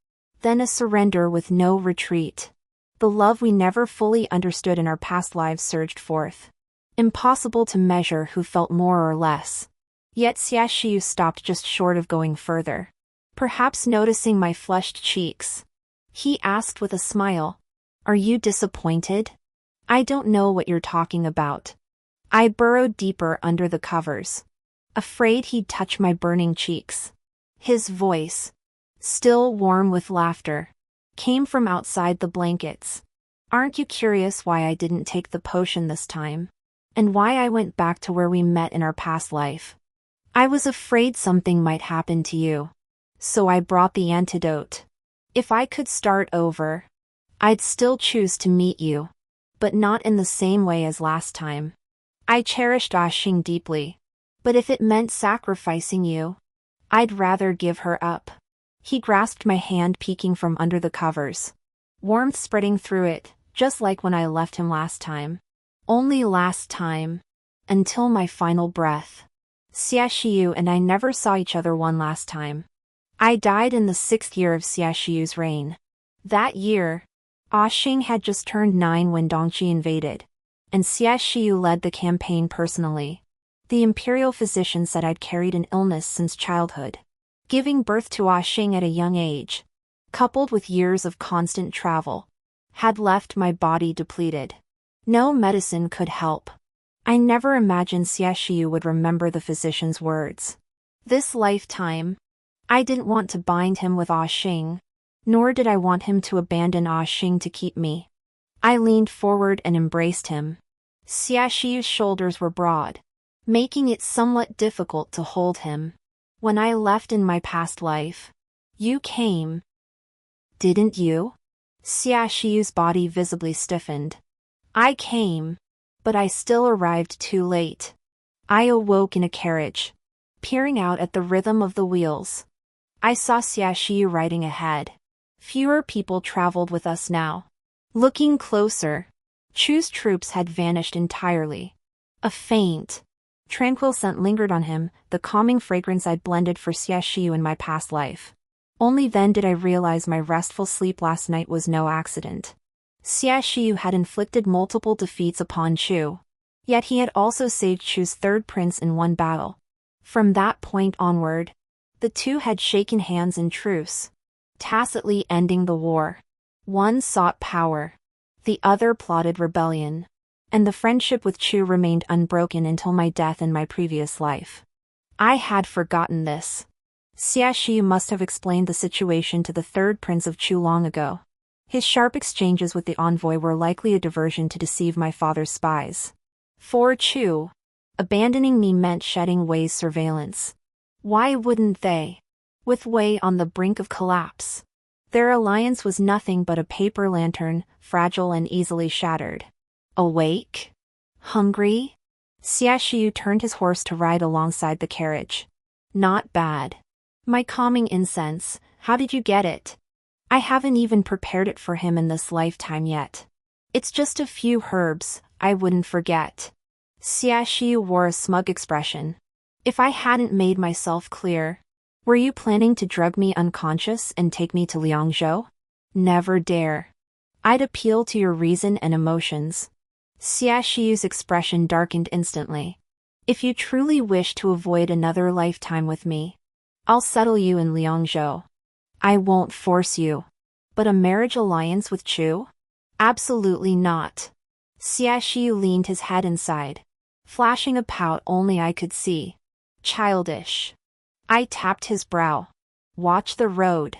Then a surrender with no retreat. The love we never fully understood in our past lives surged forth. Impossible to measure who felt more or less. Yet Xiaxiu stopped just short of going further. Perhaps noticing my flushed cheeks, he asked with a smile, Are you disappointed? I don't know what you're talking about. I burrowed deeper under the covers, afraid he'd touch my burning cheeks. His voice, still warm with laughter, came from outside the blankets. Aren't you curious why I didn't take the potion this time? And why I went back to where we met in our past life? I was afraid something might happen to you. So I brought the antidote. If I could start over, I'd still choose to meet you. But not in the same way as last time. I cherished Xing deeply. But if it meant sacrificing you, I'd rather give her up. He grasped my hand peeking from under the covers. Warmth spreading through it, just like when I left him last time. Only last time. Until my final breath. Xiaxiu and I never saw each other one last time. I died in the 6th year of Xiaxiu's reign. That year, Xing had just turned 9 when Dongxi invaded. And Xiaxiu led the campaign personally. The imperial physician said I'd carried an illness since childhood. Giving birth to Xing at a young age, coupled with years of constant travel, had left my body depleted. No medicine could help. I never imagined Xiaxiu would remember the physician's words. This lifetime, I didn't want to bind him with Xing, nor did I want him to abandon Xing to keep me. I leaned forward and embraced him. Xiaxiu's shoulders were broad, making it somewhat difficult to hold him. When I left in my past life, you came, Didn't you? Xiaoxiu's body visibly stiffened. I came. But I still arrived too late. I awoke in a carriage, peering out at the rhythm of the wheels. I saw Xiaoxiu riding ahead. Fewer people traveled with us now. Looking closer, Chu's troops had vanished entirely. A faint, tranquil scent lingered on him, the calming fragrance I'd blended for Xiaoxiu in my past life. Only then did I realize my restful sleep last night was no accident. Xiaoxiu had inflicted multiple defeats upon Chu. Yet he had also saved Chu's third prince in one battle. From that point onward, the two had shaken hands in truce, tacitly ending the war. One sought power. The other plotted rebellion. And the friendship with Chu remained unbroken until my death in my previous life. I had forgotten this. Xiaoxiu must have explained the situation to the third prince of Chu long ago. His sharp exchanges with the envoy were likely a diversion to deceive my father's spies. For Chu, abandoning me meant shedding Wei's surveillance. Why wouldn't they? With Wei on the brink of collapse, their alliance was nothing but a paper lantern, fragile and easily shattered. Awake? Hungry? Xiaoxiu turned his horse to ride alongside the carriage. Not bad. My calming incense, how did you get it? I haven't even prepared it for him in this lifetime yet. It's just a few herbs, I wouldn't forget. Xiaoxiu wore a smug expression. If I hadn't made myself clear, were you planning to drug me unconscious and take me to Liangzhou? Never dare. I'd appeal to your reason and emotions. Xiaoxiu's expression darkened instantly. If you truly wish to avoid another lifetime with me, I'll settle you in Liangzhou. I won't force you. But a marriage alliance with Chu? Absolutely not. Xiaoxiu leaned his head inside, flashing a pout only I could see. Childish. I tapped his brow. Watch the road.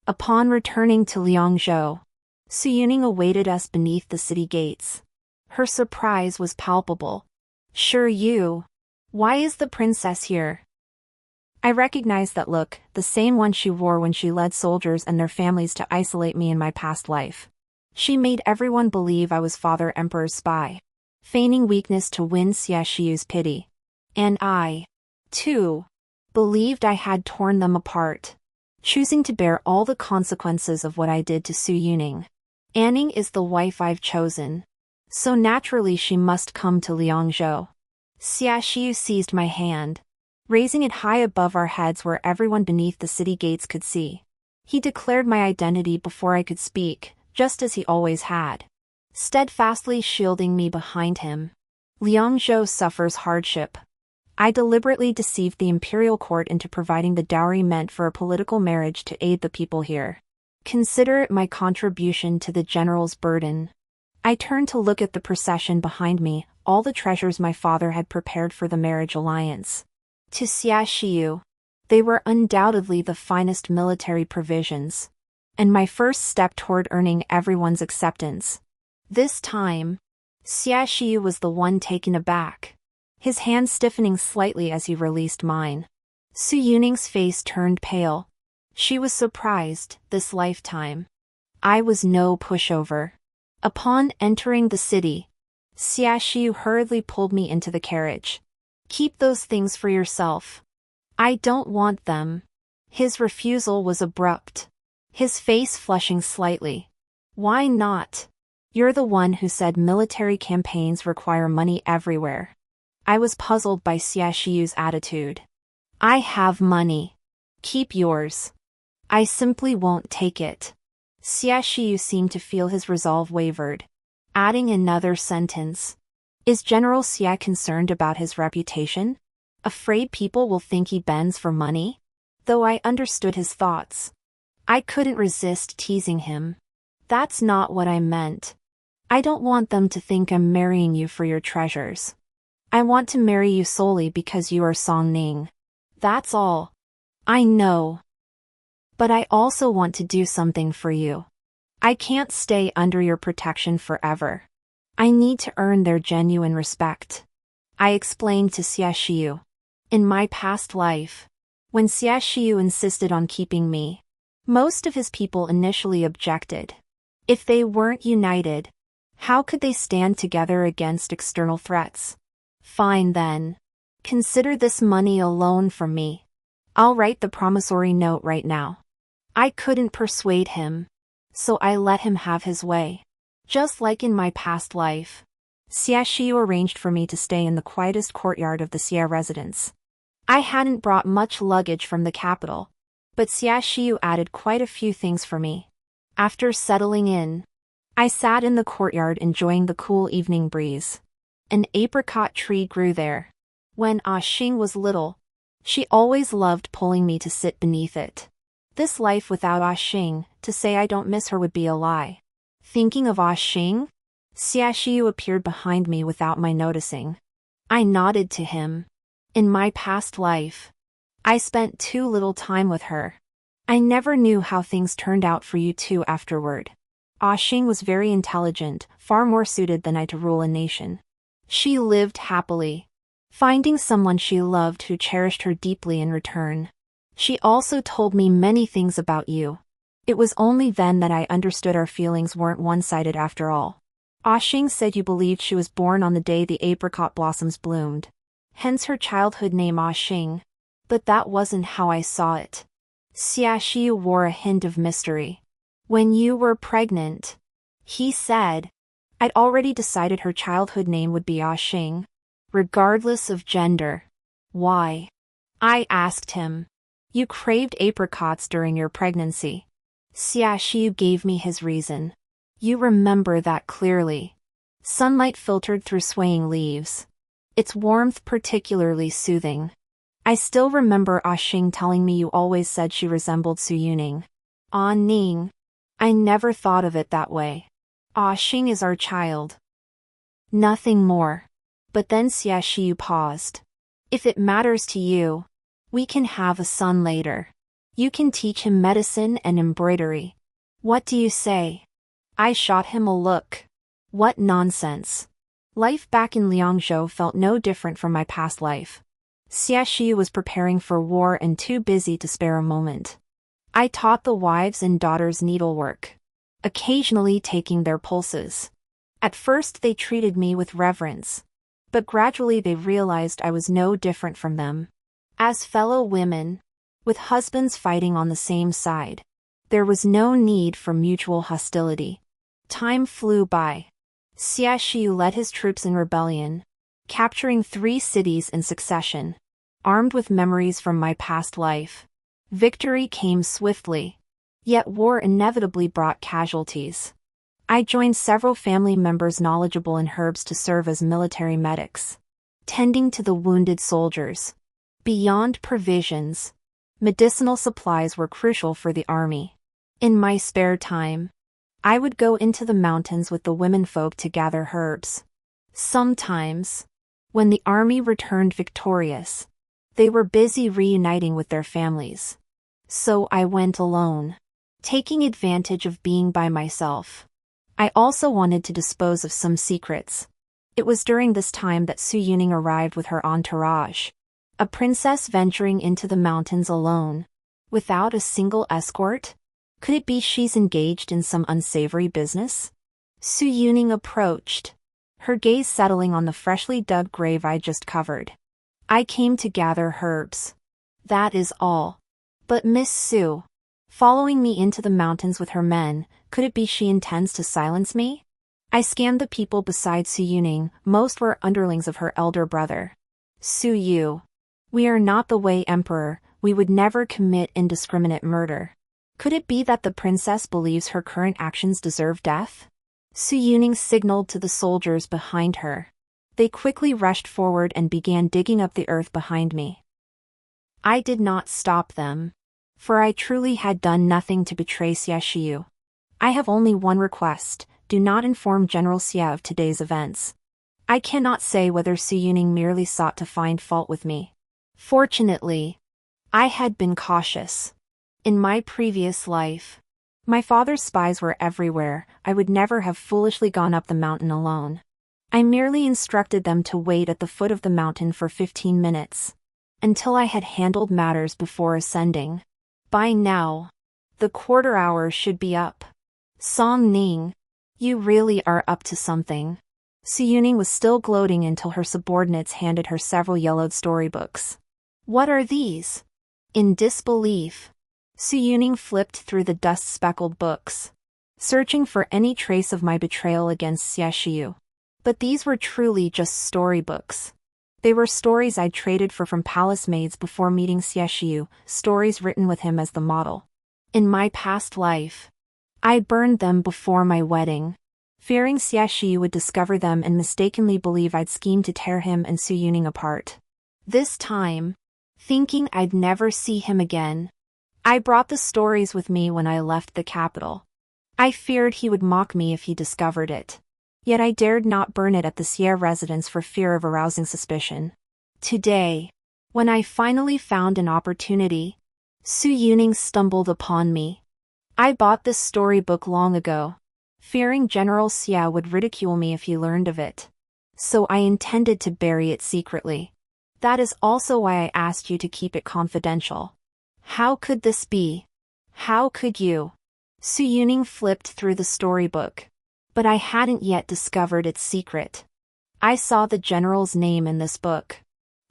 Upon returning to Liangzhou, Su Yuning awaited us beneath the city gates. Her surprise was palpable. Sure you. Why is the princess here? I recognized that look, the same one she wore when she led soldiers and their families to isolate me in my past life. She made everyone believe I was Father Emperor's spy, feigning weakness to win Xiaoxiu's pity. And I, too, believed I had torn them apart, choosing to bear all the consequences of what I did to Su Yuning. Anning is the wife I've chosen, so naturally she must come to Liangzhou. Xiaoxiu seized my hand, raising it high above our heads where everyone beneath the city gates could see. He declared my identity before I could speak, just as he always had, steadfastly shielding me behind him. Liangzhou suffers hardship. I deliberately deceived the imperial court into providing the dowry meant for a political marriage to aid the people here. Consider it my contribution to the general's burden. I turned to look at the procession behind me, all the treasures my father had prepared for the marriage alliance. To Xiaoxiu, they were undoubtedly the finest military provisions, and my first step toward earning everyone's acceptance. This time, Xiaoxiu was the one taken aback, his hand stiffening slightly as he released mine. Su Yuning's face turned pale. She was surprised, this lifetime. I was no pushover. Upon entering the city, Xiaoxiu hurriedly pulled me into the carriage. Keep those things for yourself. I don't want them. His refusal was abrupt, his face flushing slightly. Why not? You're the one who said military campaigns require money everywhere. I was puzzled by Xiaoxiu's attitude. I have money. Keep yours. I simply won't take it. Xiaoxiu seemed to feel his resolve wavered, adding another sentence. Is General Xia concerned about his reputation? Afraid people will think he bends for money? Though I understood his thoughts, I couldn't resist teasing him. That's not what I meant. I don't want them to think I'm marrying you for your treasures. I want to marry you solely because you are Song Ning. That's all. I know. But I also want to do something for you. I can't stay under your protection forever. I need to earn their genuine respect. I explained to Xiaoxiu. In my past life, when Xiaoxiu insisted on keeping me, Most of his people initially objected. If they weren't united, how could they stand together against external threats? Fine then. Consider this money a loan from me. I'll write the promissory note right now. I couldn't persuade him, so I let him have his way. Just like in my past life, Xiaxiu arranged for me to stay in the quietest courtyard of the Xie residence. I hadn't brought much luggage from the capital, but Xiaxiu added quite a few things for me. After settling in, I sat in the courtyard enjoying the cool evening breeze. An apricot tree grew there. When Xing was little, she always loved pulling me to sit beneath it. This life without Xing, to say I don't miss her would be a lie. Thinking of Xing, Xiaxiu appeared behind me without my noticing. I nodded to him. In my past life, I spent too little time with her. I never knew how things turned out for you two afterward. Xing was very intelligent, far more suited than I to rule a nation. She lived happily, finding someone she loved who cherished her deeply in return. She also told me many things about you. It was only then that I understood our feelings weren't one-sided after all. Xing said you believed she was born on the day the apricot blossoms bloomed. Hence her childhood name Xing. But that wasn't how I saw it. Xiaxiu wore a hint of mystery. When you were pregnant, he said, I'd already decided her childhood name would be Xing, regardless of gender. Why? I asked him. You craved apricots during your pregnancy. Xiaxiu gave me his reason. You remember that clearly. Sunlight filtered through swaying leaves. Its warmth particularly soothing. I still remember Xing telling me you always said she resembled Su Yuning. Ning. I never thought of it that way. Xing is our child. Nothing more. But then Xiaxiu paused. If it matters to you, we can have a son later. You can teach him medicine and embroidery. What do you say? I shot him a look. What nonsense. Life back in Liangzhou felt no different from my past life. Xiaxiu was preparing for war and too busy to spare a moment. I taught the wives and daughters needlework, occasionally taking their pulses. At first they treated me with reverence, but gradually they realized I was no different from them. As fellow women, with husbands fighting on the same side, there was no need for mutual hostility. Time flew by. Xiaxiu led his troops in rebellion, capturing 3 cities in succession. Armed with memories from my past life, victory came swiftly. Yet war inevitably brought casualties. I joined several family members knowledgeable in herbs to serve as military medics, tending to the wounded soldiers. Beyond provisions, medicinal supplies were crucial for the army. In my spare time, I would go into the mountains with the womenfolk to gather herbs. Sometimes, when the army returned victorious, they were busy reuniting with their families. So I went alone, taking advantage of being by myself. I also wanted to dispose of some secrets. It was during this time that Su Yuning arrived with her entourage. A princess venturing into the mountains alone, without a single escort? Could it be she's engaged in some unsavory business? Su Yuning approached, her gaze settling on the freshly dug grave I just covered. I came to gather herbs. That is all. But Miss Su, following me into the mountains with her men, could it be she intends to silence me? I scanned the people beside Su Yuning, most were underlings of her elder brother. Su Yu. We are not the Wei Emperor, we would never commit indiscriminate murder. Could it be that the princess believes her current actions deserve death? Su Yuning signaled to the soldiers behind her. They quickly rushed forward and began digging up the earth behind me. I did not stop them, for I truly had done nothing to betray Xiaxiu. I have only one request, do not inform General Xie of today's events. I cannot say whether Su Yuning merely sought to find fault with me. Fortunately, I had been cautious. In my previous life, my father's spies were everywhere. I would never have foolishly gone up the mountain alone. I merely instructed them to wait at the foot of the mountain for 15 minutes, until I had handled matters before ascending. By now, The quarter hour should be up. Song Ning. You really are up to something. Su Yuning was still gloating until her subordinates handed her several yellowed storybooks. What are these? In disbelief, Su Yuning flipped through the dust-speckled books, searching for any trace of my betrayal against Xie Xiu. But these were truly just storybooks. They were stories I'd traded for from palace maids before meeting Xie Xiu, stories written with him as the model. In my past life, I burned them before my wedding, fearing Xie Xiu would discover them and mistakenly believe I'd schemed to tear him and Su Yuning apart. This time, thinking I'd never see him again, I brought the stories with me when I left the capital. I feared he would mock me if he discovered it. Yet I dared not burn it at the Xie residence for fear of arousing suspicion. Today, when I finally found an opportunity, Su Yuning stumbled upon me. I bought this storybook long ago, fearing General Xia would ridicule me if he learned of it. So I intended to bury it secretly. That is also why I asked you to keep it confidential. How could this be? How could you? Su Yuning flipped through the storybook. But I hadn't yet discovered its secret. I saw the general's name in this book.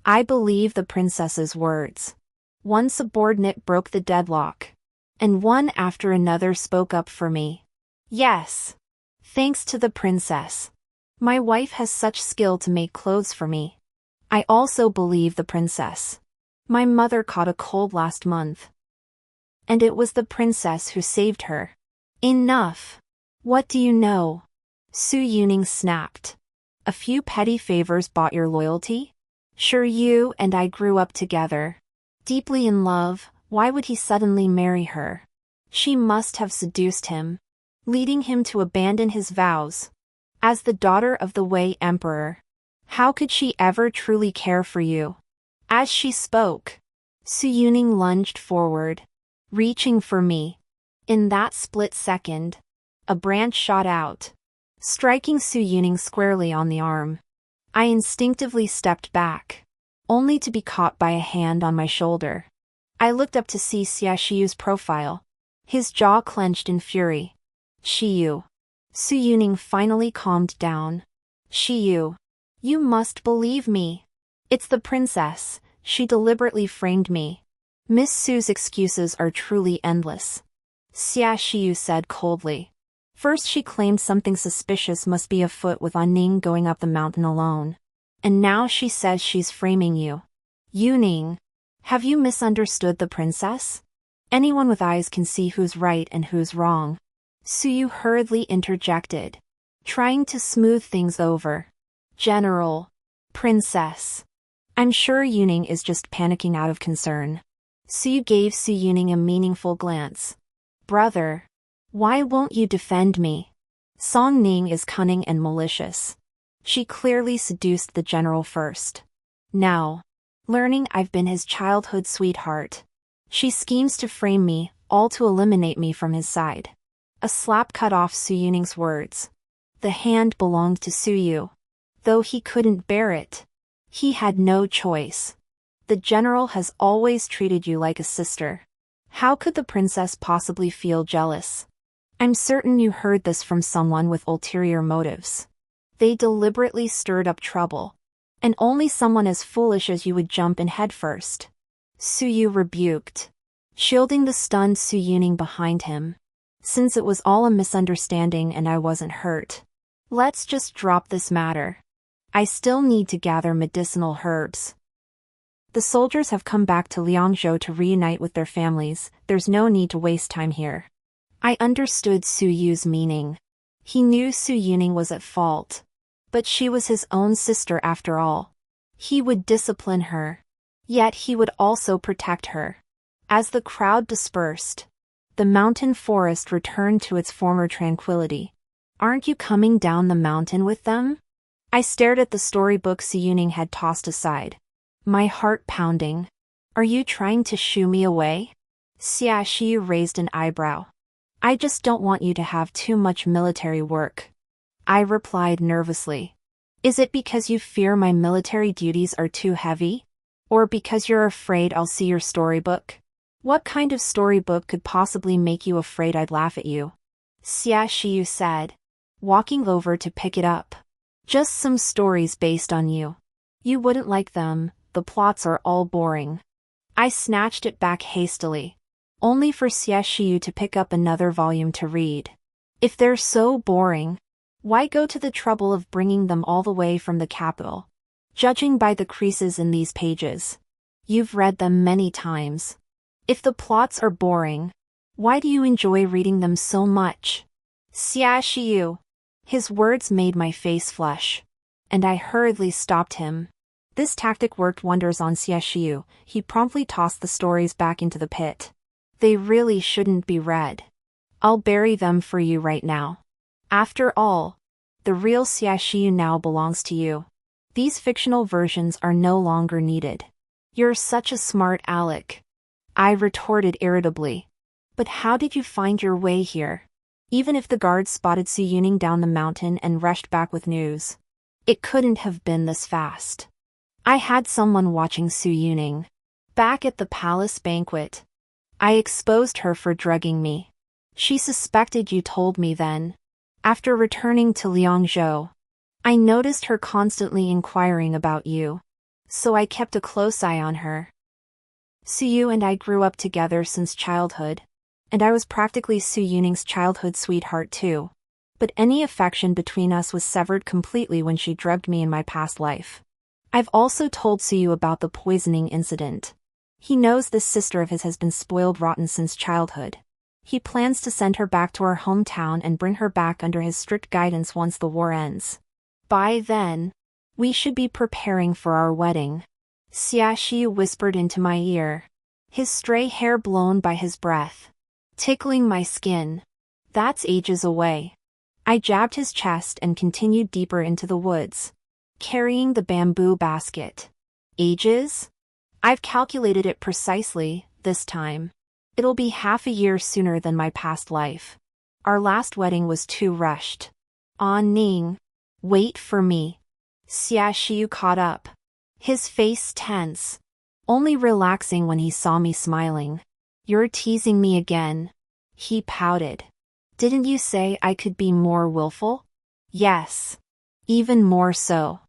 I believe the princess's words. One subordinate broke the deadlock, and one after another spoke up for me. Yes. Thanks to the princess. My wife has such skill to make clothes for me. I also believe the princess. My mother caught a cold last month, and it was the princess who saved her. Enough. What do you know? Su Yuning snapped. A few petty favors bought your loyalty? Sure, you and I grew up together. Deeply in love, why would he suddenly marry her? She must have seduced him, leading him to abandon his vows. As the daughter of the Wei Emperor, how could she ever truly care for you? As she spoke, Su Yuning lunged forward, reaching for me. In that split second, a branch shot out, striking Su Yuning squarely on the arm. I instinctively stepped back, only to be caught by a hand on my shoulder. I looked up to see Xie Xiu's profile, his jaw clenched in fury. Xiu. Su Yuning finally calmed down. Xiu. You must believe me. It's the princess, she deliberately framed me. Miss Su's excuses are truly endless. Xie Xiu said coldly. First she claimed something suspicious must be afoot with Ning going up the mountain alone. And now she says she's framing you. Yuning, have you misunderstood the princess? Anyone with eyes can see who's right and who's wrong. Su Yu hurriedly interjected, trying to smooth things over. General. Princess. I'm sure Yuning is just panicking out of concern. Su Yu gave Su Yuning a meaningful glance. Brother. Why won't you defend me? Song Ning is cunning and malicious. She clearly seduced the general first. Now, learning I've been his childhood sweetheart, she schemes to frame me, all to eliminate me from his side. A slap cut off Su Yuning's words. The hand belonged to Su Yu. Though he couldn't bear it, he had no choice. The general has always treated you like a sister. How could the princess possibly feel jealous? I'm certain you heard this from someone with ulterior motives. They deliberately stirred up trouble. And only someone as foolish as you would jump in headfirst. Su Yu rebuked, shielding the stunned Su Yuning behind him. Since it was all a misunderstanding and I wasn't hurt, let's just drop this matter. I still need to gather medicinal herbs. The soldiers have come back to Liangzhou to reunite with their families. There's no need to waste time here. I understood Su Yu's meaning. He knew Su Yuning was at fault. But she was his own sister after all. He would discipline her. Yet he would also protect her. As the crowd dispersed, the mountain forest returned to its former tranquility. Aren't you coming down the mountain with them? I stared at the storybook Su Yuning had tossed aside, my heart pounding. Are you trying to shoo me away? Xie Xiu raised an eyebrow. I just don't want you to have too much military work. I replied nervously. Is it because you fear my military duties are too heavy? Or because you're afraid I'll see your storybook? What kind of storybook could possibly make you afraid I'd laugh at you? Xia Xiu said, walking over to pick it up. Just some stories based on you. You wouldn't like them, the plots are all boring. I snatched it back hastily, only for Xia Xiu to pick up another volume to read. If they're so boring, why go to the trouble of bringing them all the way from the capital? Judging by the creases in these pages, you've read them many times. If the plots are boring, why do you enjoy reading them so much? Xia Xiu. His words made my face flush, and I hurriedly stopped him. This tactic worked wonders on Xia Xiu. He promptly tossed the stories back into the pit. They really shouldn't be read. I'll bury them for you right now. After all, the real Xia Xiu now belongs to you. These fictional versions are no longer needed. You're such a smart aleck, I retorted irritably. But how did you find your way here? Even if the guards spotted Su Yuning down the mountain and rushed back with news, it couldn't have been this fast. I had someone watching Su Yuning. Back at the palace banquet, I exposed her for drugging me. She suspected you told me then. After returning to Liangzhou, I noticed her constantly inquiring about you, so I kept a close eye on her. Su Yu and I grew up together since childhood, and I was practically Su Yuning's childhood sweetheart too. But any affection between us was severed completely when she drugged me in my past life. I've also told Su Yu about the poisoning incident. He knows this sister of his has been spoiled rotten since childhood. He plans to send her back to our hometown and bring her back under his strict guidance once the war ends. By then, we should be preparing for our wedding. Xia Xiu whispered into my ear, his stray hair blown by his breath, tickling my skin. That's ages away. I jabbed his chest and continued deeper into the woods, carrying the bamboo basket. Ages? I've calculated it precisely, this time. It'll be half a year sooner than my past life. Our last wedding was too rushed. Ah Ning, wait for me. Xia Xiu caught up, his face tense, only relaxing when he saw me smiling. You're teasing me again. He pouted. Didn't you say I could be more willful? Yes. Even more so.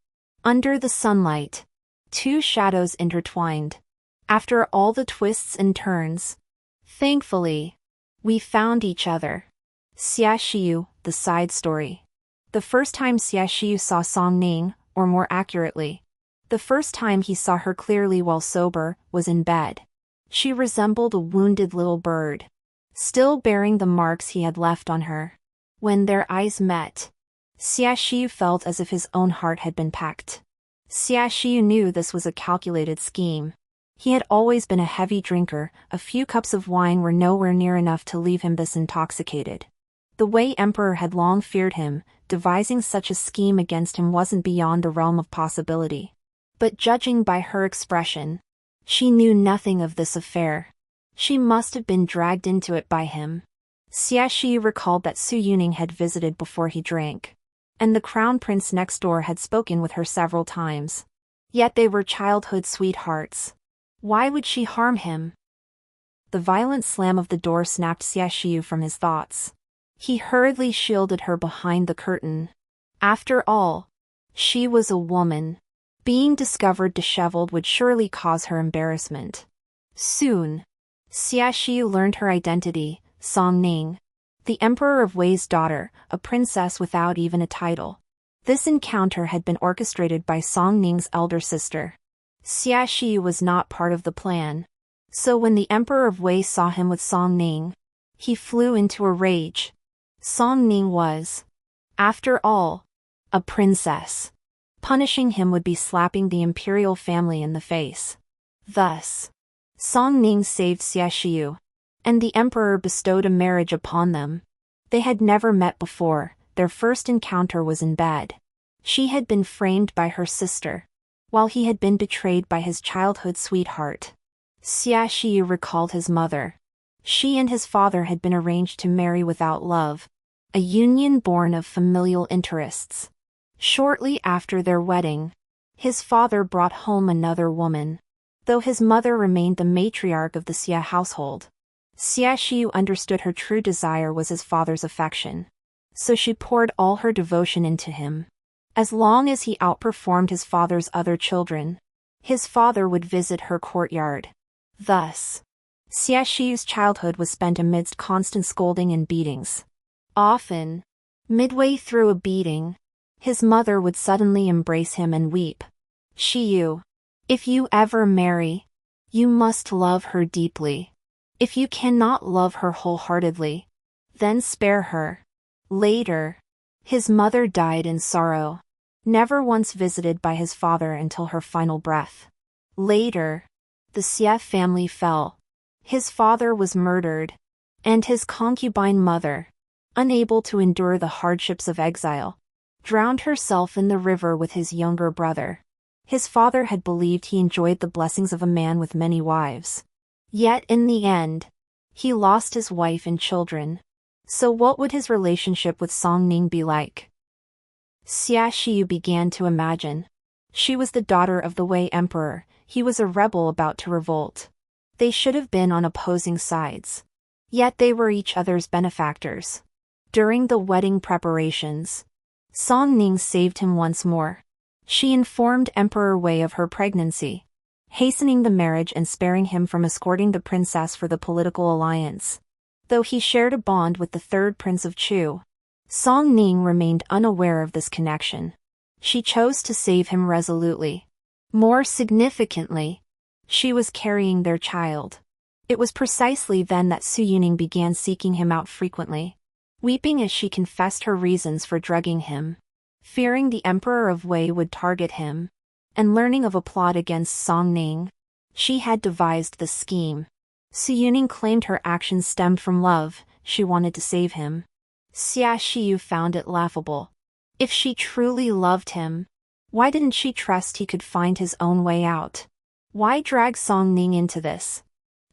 Under the sunlight, two shadows intertwined. After all the twists and turns, thankfully, we found each other. Xia Xiu, the side story. The first time Xia Xiu saw Song Ning, or more accurately, the first time he saw her clearly while sober, was in bed. She resembled a wounded little bird, still bearing the marks he had left on her. When their eyes met, Xia Xiu felt as if his own heart had been packed. Xia Xiu knew this was a calculated scheme. He had always been a heavy drinker. A few cups of wine were nowhere near enough to leave him this intoxicated. The Wei Emperor had long feared him. Devising such a scheme against him wasn't beyond the realm of possibility. But judging by her expression, she knew nothing of this affair. She must have been dragged into it by him. Xia Xiu recalled that Su Yuning had visited before he drank, and the crown prince next door had spoken with her several times. Yet they were childhood sweethearts. Why would she harm him? The violent slam of the door snapped Xia Xiu from his thoughts. He hurriedly shielded her behind the curtain. After all, she was a woman. Being discovered disheveled would surely cause her embarrassment. Soon, Xia Xiu learned her identity, Song Ning, the Emperor of Wei's daughter, a princess without even a title. This encounter had been orchestrated by Song Ning's elder sister. Xia Xiu was not part of the plan. So when the Emperor of Wei saw him with Song Ning, he flew into a rage. Song Ning was, after all, a princess. Punishing him would be slapping the imperial family in the face. Thus, Song Ning saved Xia Xiu, and the emperor bestowed a marriage upon them. They had never met before. Their first encounter was in bed. She had been framed by her sister, while he had been betrayed by his childhood sweetheart. Xia Xiu recalled his mother. She and his father had been arranged to marry without love, a union born of familial interests. Shortly after their wedding, his father brought home another woman. though his mother remained the matriarch of the Xia household. Xia Xiu understood her true desire was his father's affection. So she poured all her devotion into him. As long as he outperformed his father's other children, his father would visit her courtyard. Thus, Xia Xiu's childhood was spent amidst constant scolding and beatings. Often, midway through a beating, his mother would suddenly embrace him and weep. "Xiu, if you ever marry, you must love her deeply. If you cannot love her wholeheartedly, then spare her." Later, his mother died in sorrow, never once visited by his father until her final breath. Later, the Xie family fell. His father was murdered, and his concubine mother, unable to endure the hardships of exile, drowned herself in the river with his younger brother. His father had believed he enjoyed the blessings of a man with many wives. Yet in the end, he lost his wife and children. So what would his relationship with Song Ning be like? Xia Xiu began to imagine. She was the daughter of the Wei Emperor, he was a rebel about to revolt. They should have been on opposing sides. Yet they were each other's benefactors. During the wedding preparations, Song Ning saved him once more. She informed Emperor Wei of her pregnancy, hastening the marriage and sparing him from escorting the princess for the political alliance. Though he shared a bond with the third prince of Chu, Song Ning remained unaware of this connection. She chose to save him resolutely. More significantly, she was carrying their child. It was precisely then that Su Yuning began seeking him out frequently, weeping as she confessed her reasons for drugging him. Fearing the Emperor of Wei would target him, and learning of a plot against Song Ning, she had devised the scheme. Su Yuning claimed her actions stemmed from love, she wanted to save him. Xia Xiu found it laughable. If she truly loved him, why didn't she trust he could find his own way out? Why drag Song Ning into this?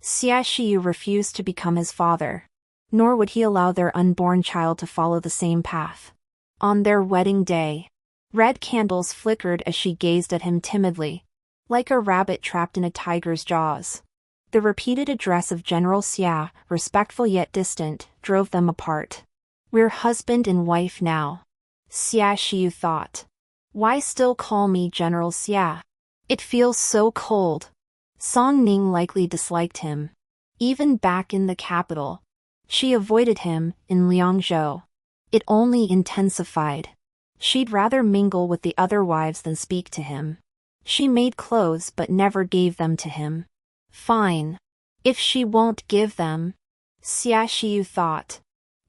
Xia Xiu refused to become his father, nor would he allow their unborn child to follow the same path. On their wedding day, red candles flickered as she gazed at him timidly, like a rabbit trapped in a tiger's jaws. The repeated address of General Xia, respectful yet distant, drove them apart. "We're husband and wife now," Xia Xiu thought. "Why still call me General Xia? It feels so cold." Song Ning likely disliked him. Even back in the capital, she avoided him in Liangzhou. It only intensified. She'd rather mingle with the other wives than speak to him. She made clothes but never gave them to him. Fine. If she won't give them, Xia Xiu thought,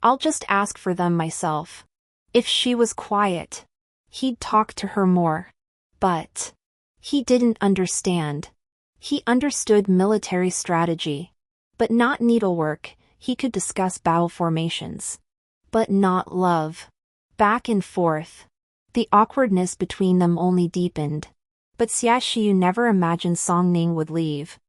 I'll just ask for them myself. If she was quiet, he'd talk to her more. But he didn't understand. He understood military strategy, but not needlework. He could discuss battle formations, but not love. Back and forth. The awkwardness between them only deepened. But Xia Xiu never imagined Song Ning would leave.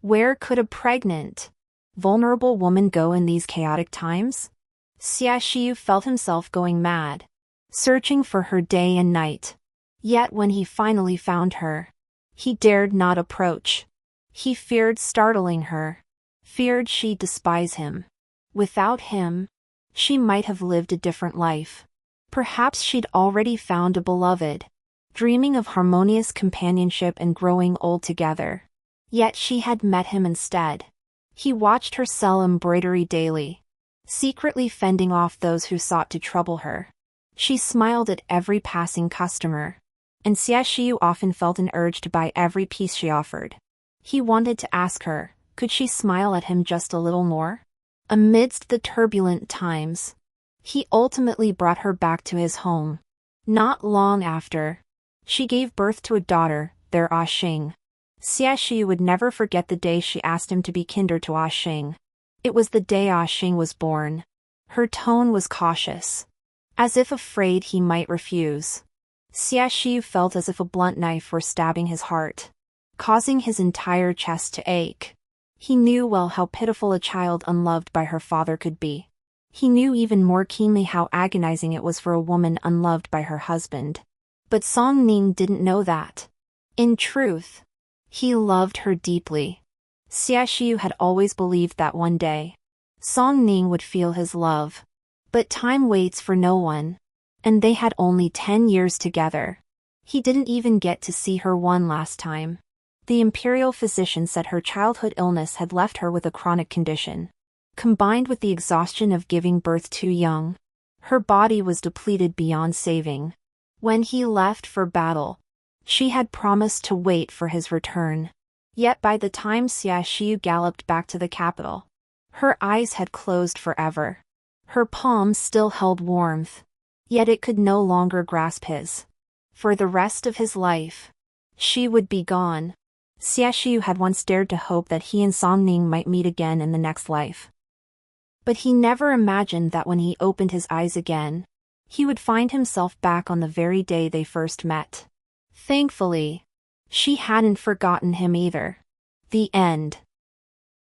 Where could a pregnant, vulnerable woman go in these chaotic times? Xia Xiu felt himself going mad, searching for her day and night. Yet when he finally found her, he dared not approach. He feared startling her, feared she'd despise him. Without him, she might have lived a different life. Perhaps she'd already found a beloved, dreaming of harmonious companionship and growing old together. Yet she had met him instead. He watched her sell embroidery daily, secretly fending off those who sought to trouble her. She smiled at every passing customer, and Xia Xiu often felt an urge to buy every piece she offered. He wanted to ask her, could she smile at him just a little more? Amidst the turbulent times, he ultimately brought her back to his home. Not long after, she gave birth to a daughter, their Ah Xing. Xia Xiu would never forget the day she asked him to be kinder to Ah Xing. It was the day Ah Xing was born. Her tone was cautious, as if afraid he might refuse. Xia Xiu felt as if a blunt knife were stabbing his heart, causing his entire chest to ache. He knew well how pitiful a child unloved by her father could be. He knew even more keenly how agonizing it was for a woman unloved by her husband. But Song Ning didn't know that. In truth, He loved her deeply. Xiaoxiu had always believed that one day, Song Ning would feel his love. But time waits for no one. And they had only 10 years together. He didn't even get to see her one last time. The imperial physician said her childhood illness had left her with a chronic condition. Combined with the exhaustion of giving birth too young, her body was depleted beyond saving. When he left for battle, she had promised to wait for his return. Yet by the time Xiaoxiu galloped back to the capital, her eyes had closed forever. Her palms still held warmth, yet it could no longer grasp his. For the rest of his life, she would be gone. Xiaoxiu had once dared to hope that he and Song Ning might meet again in the next life. But he never imagined that when he opened his eyes again, he would find himself back on the very day they first met. Thankfully, she hadn't forgotten him either. The end.